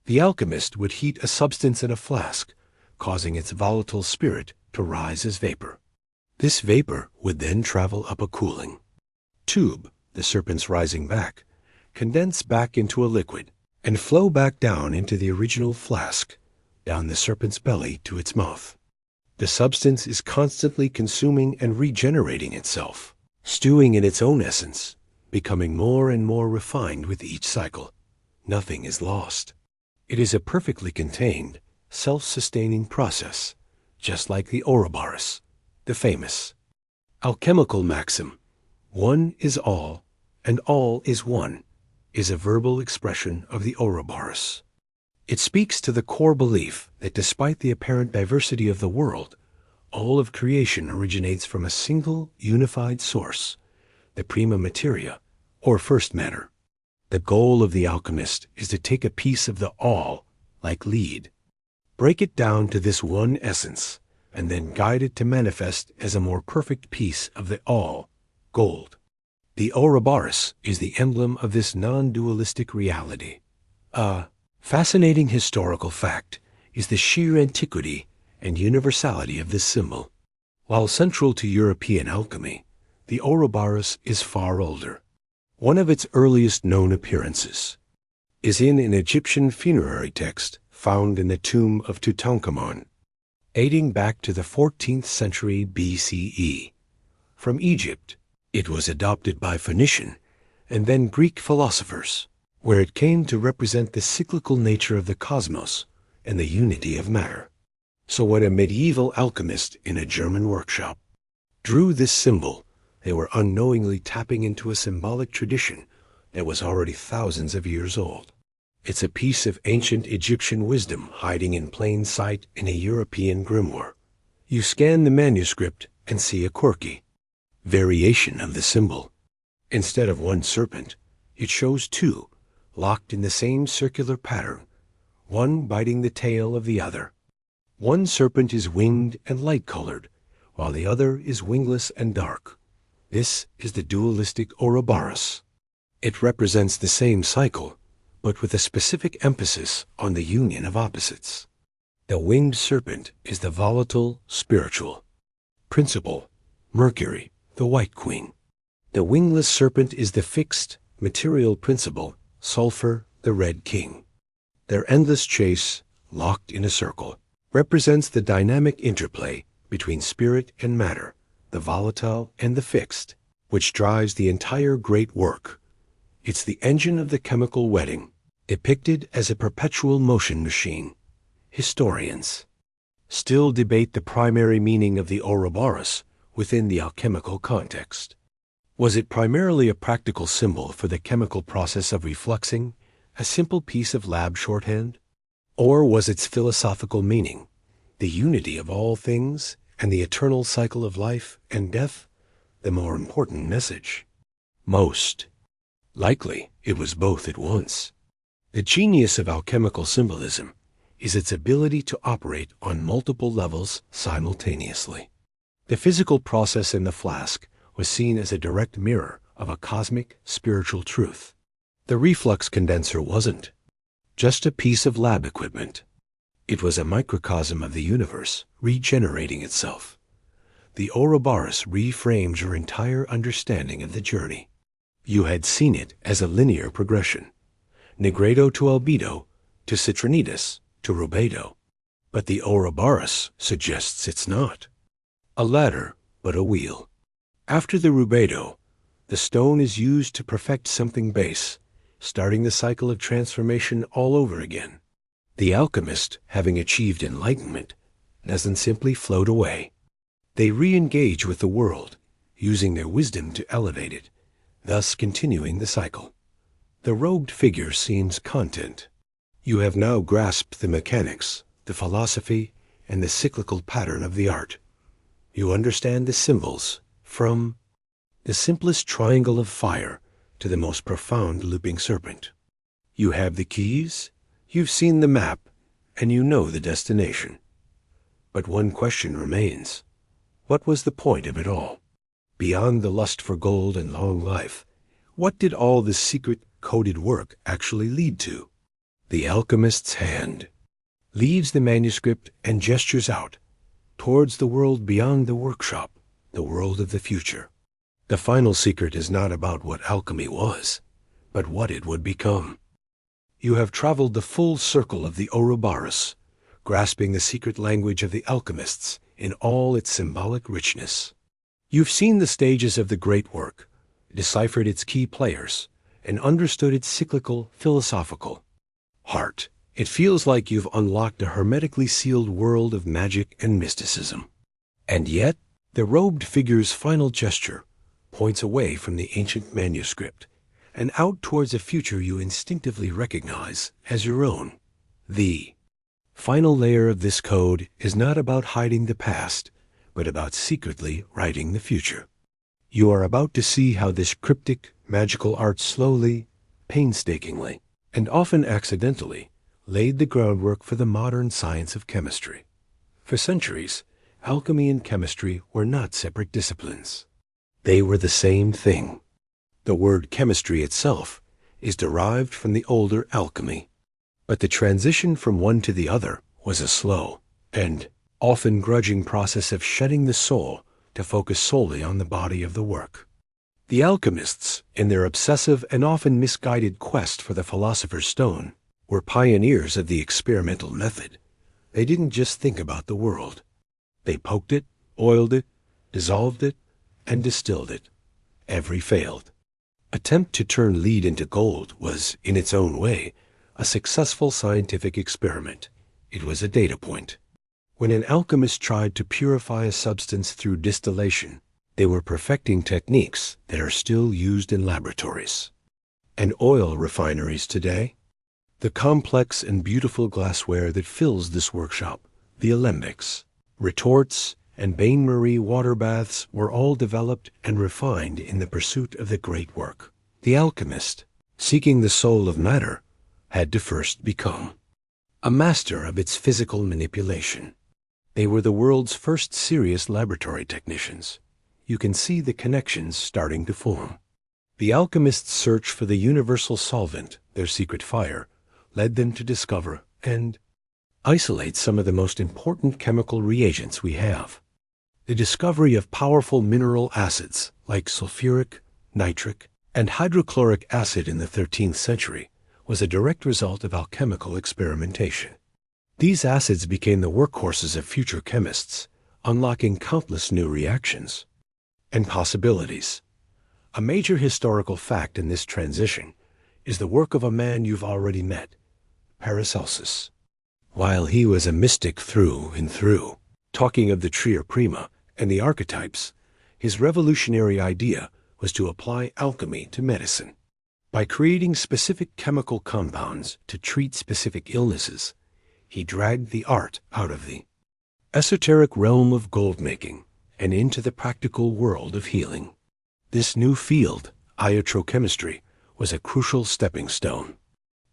The alchemist would heat a substance in a flask, causing its volatile spirit to rise as vapor. This vapor would then travel up a cooling tube, the serpent's rising back, condense back into a liquid, and flow back down into the original flask, down the serpent's belly to its mouth. The substance is constantly consuming and regenerating itself, stewing in its own essence, becoming more and more refined with each cycle. Nothing is lost. It is a perfectly contained, self-sustaining process, just like the Ouroboros, the famous alchemical maxim, "One is all, and all is one," is a verbal expression of the Ouroboros. It speaks to the core belief that despite the apparent diversity of the world, all of creation originates from a single, unified source, the prima materia, or first matter. The goal of the alchemist is to take a piece of the all, like lead, break it down to this one essence, and then guide it to manifest as a more perfect piece of the all, gold. The Ouroboros is the emblem of this non-dualistic reality. A fascinating historical fact is the sheer antiquity and universality of this symbol. While central to European alchemy, the Ouroboros is far older. One of its earliest known appearances is in an Egyptian funerary text found in the tomb of Tutankhamun, dating back to the 14th century BCE. From Egypt, it was adopted by Phoenician and then Greek philosophers, where it came to represent the cyclical nature of the cosmos and the unity of matter. So when a medieval alchemist in a German workshop drew this symbol, they were unknowingly tapping into a symbolic tradition that was already thousands of years old. It's a piece of ancient Egyptian wisdom hiding in plain sight in a European grimoire. You scan the manuscript and see a quirky variation of the symbol. Instead of one serpent, it shows two, locked in the same circular pattern, one biting the tail of the other. One serpent is winged and light-colored, while the other is wingless and dark. This is the dualistic Ouroboros. It represents the same cycle, but with a specific emphasis on the union of opposites. The winged serpent is the volatile, spiritual principle, Mercury, the White Queen. The wingless serpent is the fixed, material principle, Sulfur, the Red King. Their endless chase, locked in a circle, represents the dynamic interplay between spirit and matter, the volatile and the fixed, which drives the entire great work. It's the engine of the chemical wedding, depicted as a perpetual motion machine. Historians still debate the primary meaning of the Ouroboros within the alchemical context. Was it primarily a practical symbol for the chemical process of refluxing, a simple piece of lab shorthand? Or was its philosophical meaning, the unity of all things and the eternal cycle of life and death, the more important message? Most likely, it was both at once. The genius of alchemical symbolism is its ability to operate on multiple levels simultaneously. The physical process in the flask was seen as a direct mirror of a cosmic, spiritual truth. The reflux condenser wasn't just a piece of lab equipment. It was a microcosm of the universe, regenerating itself. The Ouroboros reframed your entire understanding of the journey. You had seen it as a linear progression, Negredo to Albedo, to Citronidis, to Rubedo. But the Ouroboros suggests it's not a ladder, but a wheel. After the Rubedo, the stone is used to perfect something base, starting the cycle of transformation all over again. The alchemist, having achieved enlightenment, doesn't simply float away. They re-engage with the world, using their wisdom to elevate it, thus continuing the cycle. The robed figure seems content. You have now grasped the mechanics, the philosophy, and the cyclical pattern of the art. You understand the symbols, from the simplest triangle of fire to the most profound looping serpent. You have the keys, you've seen the map, and you know the destination. But one question remains. What was the point of it all? Beyond the lust for gold and long life, What did all this secret coded work actually lead to? The alchemist's hand leaves the manuscript and gestures out towards the world beyond the workshop, the world of the future. The final secret is not about what alchemy was, but what it would become. You have traveled the full circle of the Ouroboros, grasping the secret language of the alchemists in all its symbolic richness. You've seen the stages of the great work, deciphered its key players, and understood its cyclical, philosophical heart. It feels like you've unlocked a hermetically sealed world of magic and mysticism. And yet, the robed figure's final gesture points away from the ancient manuscript and out towards a future you instinctively recognize as your own. The final layer of this code is not about hiding the past, but about secretly writing the future. You are about to see how this cryptic, magical art slowly, painstakingly, and often accidentally, laid the groundwork for the modern science of chemistry. For centuries, alchemy and chemistry were not separate disciplines. They were the same thing. The word chemistry itself is derived from the older alchemy, but the transition from one to the other was a slow and often grudging process of shedding the soul to focus solely on the body of the work. The alchemists, in their obsessive and often misguided quest for the philosopher's stone, were pioneers of the experimental method. They didn't just think about the world. They poked it, oiled it, dissolved it, and distilled it. Every failed attempt to turn lead into gold was, in its own way, a successful scientific experiment. It was a data point. When an alchemist tried to purify a substance through distillation, they were perfecting techniques that are still used in laboratories and oil refineries today. The complex and beautiful glassware that fills this workshop, the alembics, retorts, and bain-marie water baths were all developed and refined in the pursuit of the great work. The alchemist, seeking the soul of matter, had to first become a master of its physical manipulation. They were the world's first serious laboratory technicians. You can see the connections starting to form. The alchemists' search for the universal solvent, their secret fire, led them to discover and isolate some of the most important chemical reagents we have. The discovery of powerful mineral acids like sulfuric, nitric, and hydrochloric acid in the 13th century was a direct result of alchemical experimentation. These acids became the workhorses of future chemists, unlocking countless new reactions and possibilities. A major historical fact in this transition is the work of a man you've already met, Paracelsus. While he was a mystic through and through, talking of the tria prima and the archetypes, his revolutionary idea was to apply alchemy to medicine. By creating specific chemical compounds to treat specific illnesses, he dragged the art out of the esoteric realm of gold-making and into the practical world of healing. This new field, iatrochemistry, was a crucial stepping stone.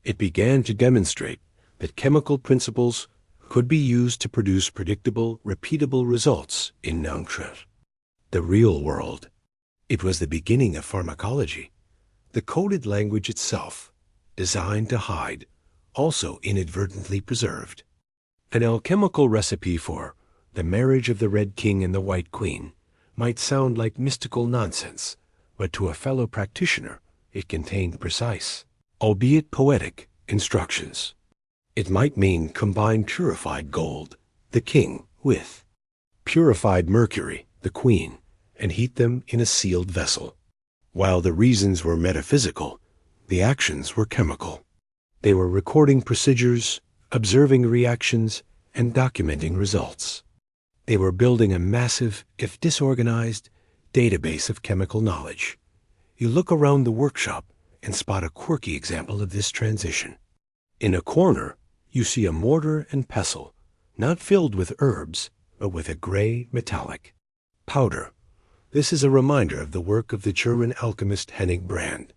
It began to demonstrate that chemical principles could be used to produce predictable, repeatable results in nature, the real world. It was the beginning of pharmacology. The coded language itself, designed to hide, also inadvertently preserved. An alchemical recipe for the marriage of the Red King and the White Queen might sound like mystical nonsense, but to a fellow practitioner it contained precise, albeit poetic, instructions. It might mean combine purified gold, the king, with purified mercury, the queen, and heat them in a sealed vessel. While the reasons were metaphysical, the actions were chemical. They were recording procedures, observing reactions, and documenting results. They were building a massive, if disorganized, database of chemical knowledge. You look around the workshop and spot a quirky example of this transition. In a corner, you see a mortar and pestle, not filled with herbs, but with a gray metallic powder. This is a reminder of the work of the German alchemist Henning Brand.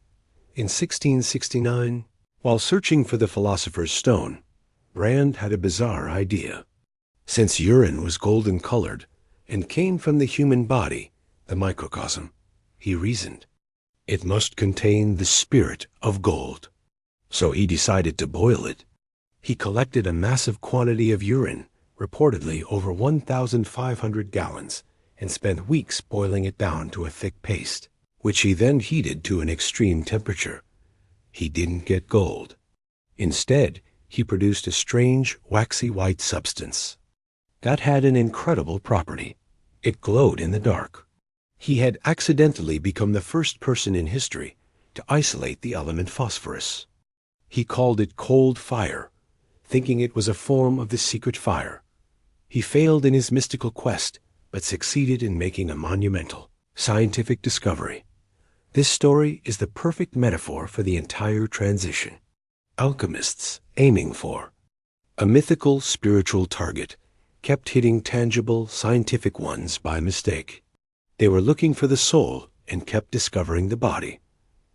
In 1669, while searching for the philosopher's stone, Brand had a bizarre idea. Since urine was golden colored and came from the human body, the microcosm, he reasoned, It must contain the spirit of gold. So he decided to boil it. He collected a massive quantity of urine, reportedly over 1,500 gallons, and spent weeks boiling it down to a thick paste, which he then heated to an extreme temperature. He didn't get gold. Instead, he produced a strange, waxy white substance. That had an incredible property. It glowed in the dark. He had accidentally become the first person in history to isolate the element phosphorus. He called it cold fire, thinking it was a form of the secret fire. He failed in his mystical quest, but succeeded in making a monumental, scientific discovery. This story is the perfect metaphor for the entire transition. Alchemists aiming for a mythical spiritual target kept hitting tangible scientific ones by mistake. They were looking for the soul and kept discovering the body.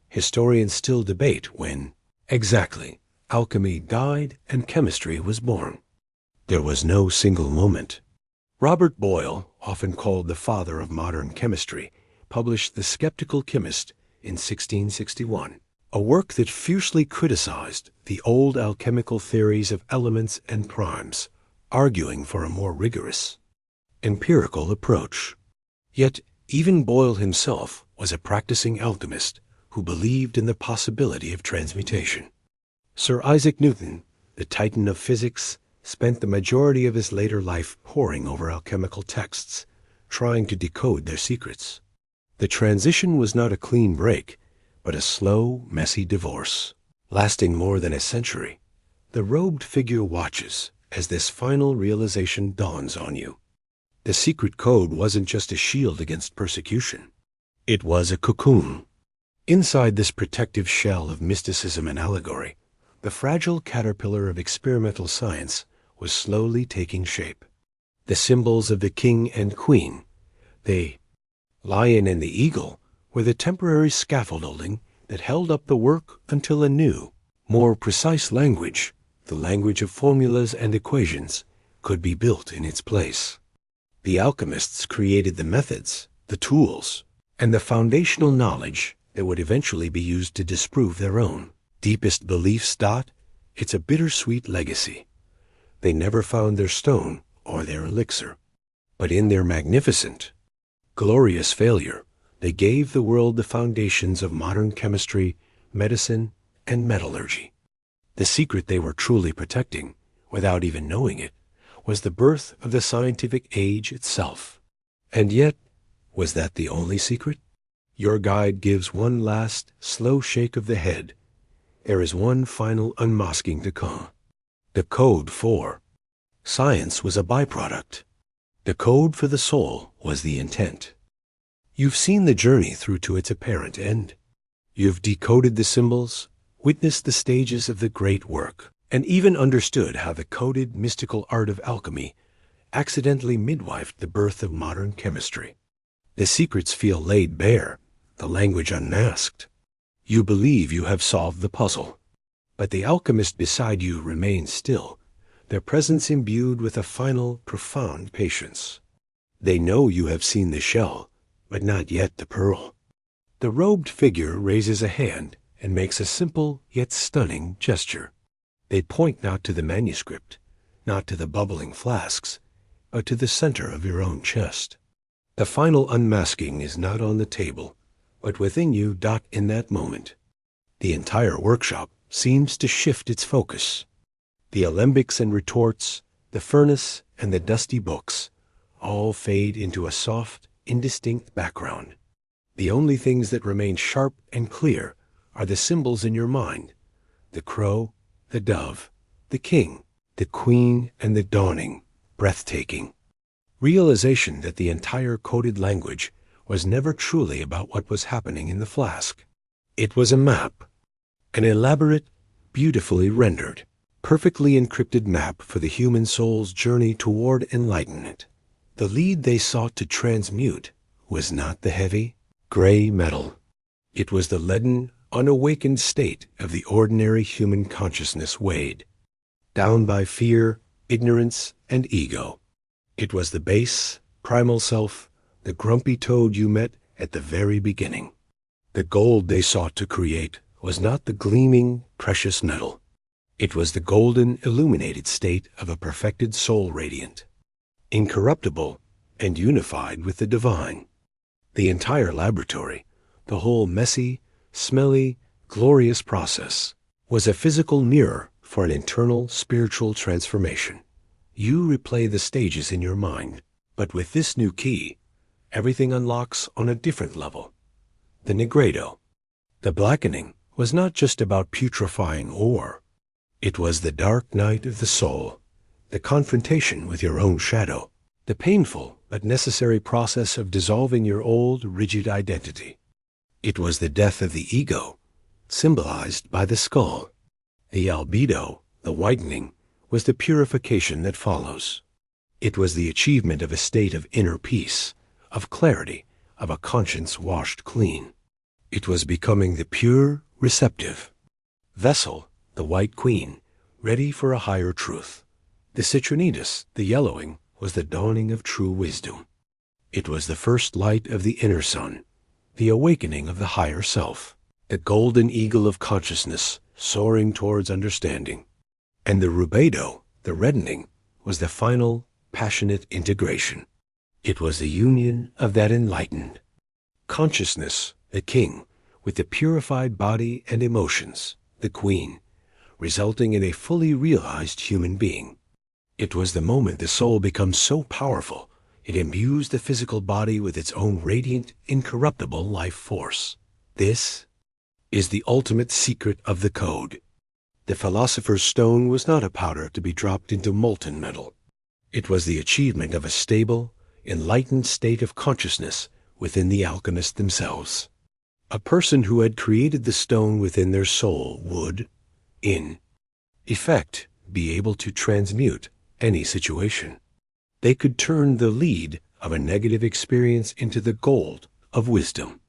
Historians still debate when exactly alchemy died and chemistry was born. There was no single moment. Robert Boyle, often called the father of modern chemistry, published The Skeptical Chemist in 1661, a work that fiercely criticized the old alchemical theories of elements and primes, arguing for a more rigorous, empirical approach. Yet even Boyle himself was a practicing alchemist who believed in the possibility of transmutation. Sir Isaac Newton, the titan of physics, spent the majority of his later life poring over alchemical texts, trying to decode their secrets. The transition was not a clean break, but a slow, messy divorce, lasting more than a century. The robed figure watches as this final realization dawns on you. The secret code wasn't just a shield against persecution. It was a cocoon. Inside this protective shell of mysticism and allegory, the fragile caterpillar of experimental science was slowly taking shape. The symbols of the king and queen, the lion and the eagle, were the temporary scaffolding that held up the work until a new, more precise language, the language of formulas and equations, could be built in its place. The alchemists created the methods, the tools, and the foundational knowledge that would eventually be used to disprove their own deepest beliefs. It's a bittersweet legacy. They never found their stone or their elixir, but in their magnificent, glorious failure, they gave the world the foundations of modern chemistry, medicine, and metallurgy. The secret they were truly protecting, without even knowing it, was the birth of the scientific age itself. And yet, was that the only secret? Your guide gives one last, slow shake of the head. There is one final unmasking to come. The code for science was a byproduct. The code for the soul was the intent. You've seen the journey through to its apparent end. You've decoded the symbols, witnessed the stages of the great work, and even understood how the coded mystical art of alchemy accidentally midwifed the birth of modern chemistry. The secrets feel laid bare, the language unmasked. You believe you have solved the puzzle, but the alchemist beside you remains still, their presence imbued with a final, profound patience. They know you have seen the shell, but not yet the pearl. The robed figure raises a hand and makes a simple yet stunning gesture. They point not to the manuscript, not to the bubbling flasks, but to the center of your own chest. The final unmasking is not on the table, but within you. In that moment, the entire workshop seems to shift its focus. The alembics and retorts, the furnace and the dusty books, all fade into a soft, indistinct background. The only things that remain sharp and clear are the symbols in your mind: the crow, the dove, the king, the queen, and the dawning, breathtaking realization that the entire coded language was never truly about what was happening in the flask. It was a map, an elaborate, beautifully rendered, perfectly encrypted map for the human soul's journey toward enlightenment. The lead they sought to transmute was not the heavy, gray metal. It was the leaden, unawakened state of the ordinary human consciousness weighed down by fear, ignorance, and ego. It was the base, primal self, the grumpy toad you met at the very beginning. The gold they sought to create was not the gleaming, precious metal. It was the golden, illuminated state of a perfected soul radiant, incorruptible and unified with the divine. The entire laboratory, the whole messy, smelly, glorious process, was a physical mirror for an internal spiritual transformation. You replay the stages in your mind, but with this new key, everything unlocks on a different level. The nigredo, the blackening, was not just about putrefying ore. It was the dark night of the soul, the confrontation with your own shadow, the painful but necessary process of dissolving your old, rigid identity. It was the death of the ego, symbolized by the skull. The albedo, the whitening, was the purification that follows. It was the achievement of a state of inner peace, of clarity, of a conscience washed clean. It was becoming the pure, receptive vessel, the white queen, ready for a higher truth. The citronidus, the yellowing, was the dawning of true wisdom. It was the first light of the inner sun, the awakening of the higher self, the golden eagle of consciousness soaring towards understanding. And the rubedo, the reddening, was the final, passionate integration. It was the union of that enlightened consciousness, the king, with the purified body and emotions, the queen, resulting in a fully realized human being. It was the moment the soul becomes so powerful, it imbues the physical body with its own radiant, incorruptible life force. This is the ultimate secret of the code. The philosopher's stone was not a powder to be dropped into molten metal. It was the achievement of a stable, enlightened state of consciousness within the alchemists themselves. A person who had created the stone within their soul would, in effect, be able to transmute any situation. They could turn the lead of a negative experience into the gold of wisdom.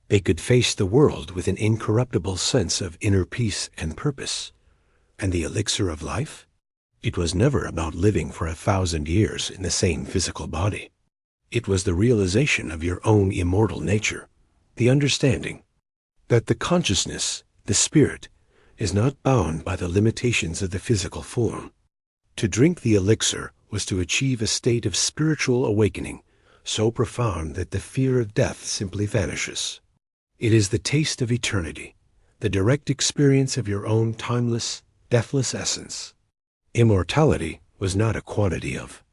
They could face the world with an incorruptible sense of inner peace and purpose. And the elixir of life? It was never about living for 1,000 years in the same physical body. It was the realization of your own immortal nature, the understanding that the consciousness, the spirit, is not bound by the limitations of the physical form. To drink the elixir was to achieve a state of spiritual awakening so profound that the fear of death simply vanishes. It is the taste of eternity, the direct experience of your own timeless, deathless essence. Immortality was not a quantity of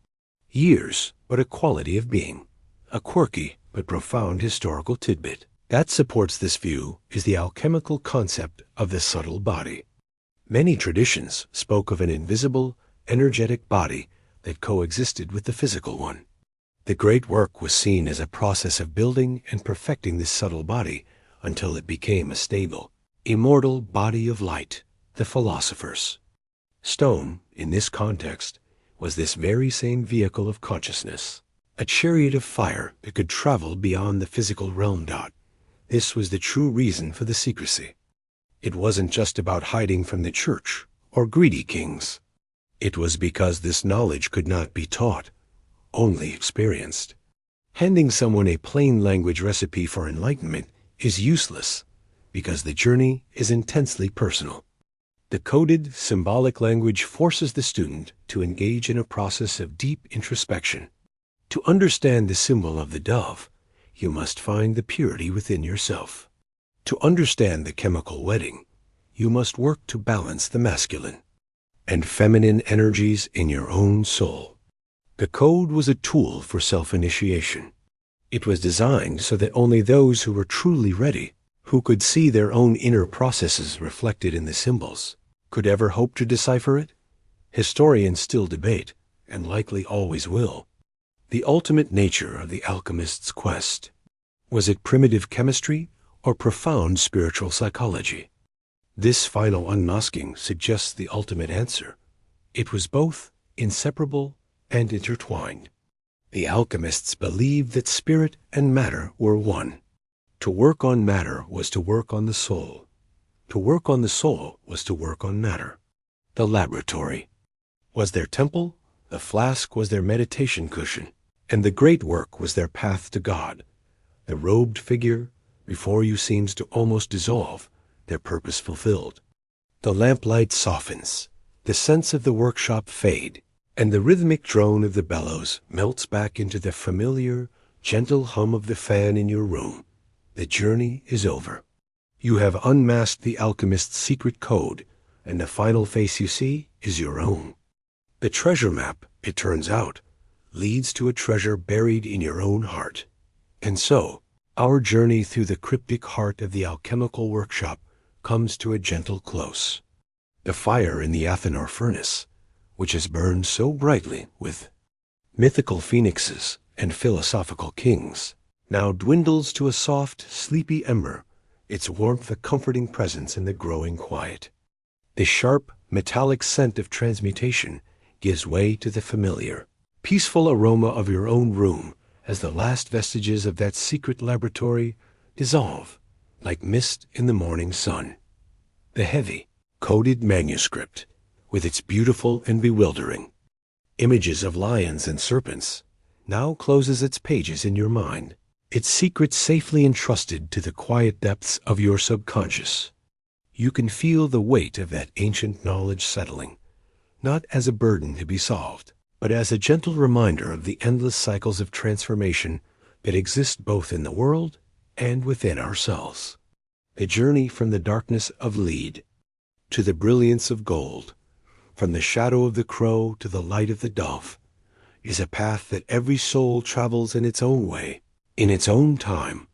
years, but a quality of being, a quirky but profound historical tidbit. That supports this view is the alchemical concept of the subtle body. Many traditions spoke of an invisible, energetic body that coexisted with the physical one. The great work was seen as a process of building and perfecting this subtle body until it became a stable, immortal body of light, the philosopher's stone. In this context, was this very same vehicle of consciousness, a chariot of fire that could travel beyond the physical realm. This was the true reason for the secrecy. It wasn't just about hiding from the church or greedy kings. It was because this knowledge could not be taught, only experienced. Handing someone a plain language recipe for enlightenment is useless because the journey is intensely personal. The coded, symbolic language forces the student to engage in a process of deep introspection. To understand the symbol of the dove, you must find the purity within yourself. To understand the chemical wedding, you must work to balance the masculine and feminine energies in your own soul. The code was a tool for self-initiation. It was designed so that only those who were truly ready, who could see their own inner processes reflected in the symbols, could ever hope to decipher it. Historians still debate, and likely always will, the ultimate nature of the alchemist's quest. Was it primitive chemistry or profound spiritual psychology? This final unmasking suggests the ultimate answer. It was both inseparable and intertwined. The alchemists believed that spirit and matter were one. To work on matter was to work on the soul. To work on the soul was to work on matter. The laboratory was their temple, the flask was their meditation cushion, and the great work was their path to God. The robed figure, before you seems to almost dissolve, their purpose fulfilled. The lamplight softens, the scents of the workshop fade, and the rhythmic drone of the bellows melts back into the familiar, gentle hum of the fan in your room. The journey is over. You have unmasked the alchemist's secret code, and the final face you see is your own. The treasure map, it turns out, leads to a treasure buried in your own heart. And so, our journey through the cryptic heart of the alchemical workshop comes to a gentle close. The fire in the Athanor furnace, which has burned so brightly with mythical phoenixes and philosophical kings, now dwindles to a soft, sleepy ember, its warmth a comforting presence in the growing quiet. The sharp, metallic scent of transmutation gives way to the familiar, peaceful aroma of your own room as the last vestiges of that secret laboratory dissolve like mist in the morning sun. The heavy, coded manuscript, with its beautiful and bewildering images of lions and serpents, now closes its pages in your mind, its secrets safely entrusted to the quiet depths of your subconscious. You can feel the weight of that ancient knowledge settling, not as a burden to be solved, but as a gentle reminder of the endless cycles of transformation that exist both in the world and within ourselves. The journey from the darkness of lead to the brilliance of gold, from the shadow of the crow to the light of the dove, is a path that every soul travels in its own way, in its own time.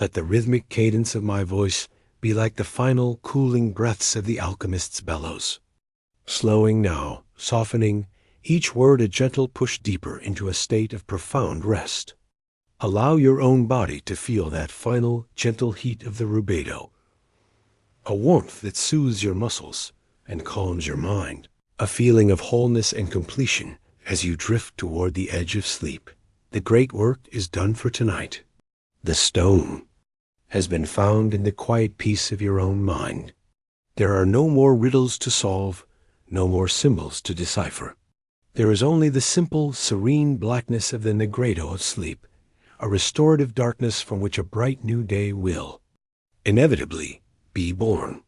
Let the rhythmic cadence of my voice be like the final cooling breaths of the alchemist's bellows. Slowing now, softening, each word a gentle push deeper into a state of profound rest. Allow your own body to feel that final, gentle heat of the rubedo, a warmth that soothes your muscles and calms your mind, a feeling of wholeness and completion as you drift toward the edge of sleep. The great work is done for tonight. The stone has been found in the quiet peace of your own mind. There are no more riddles to solve, no more symbols to decipher. There is only the simple, serene blackness of the negredo of sleep, a restorative darkness from which a bright new day will inevitably be born.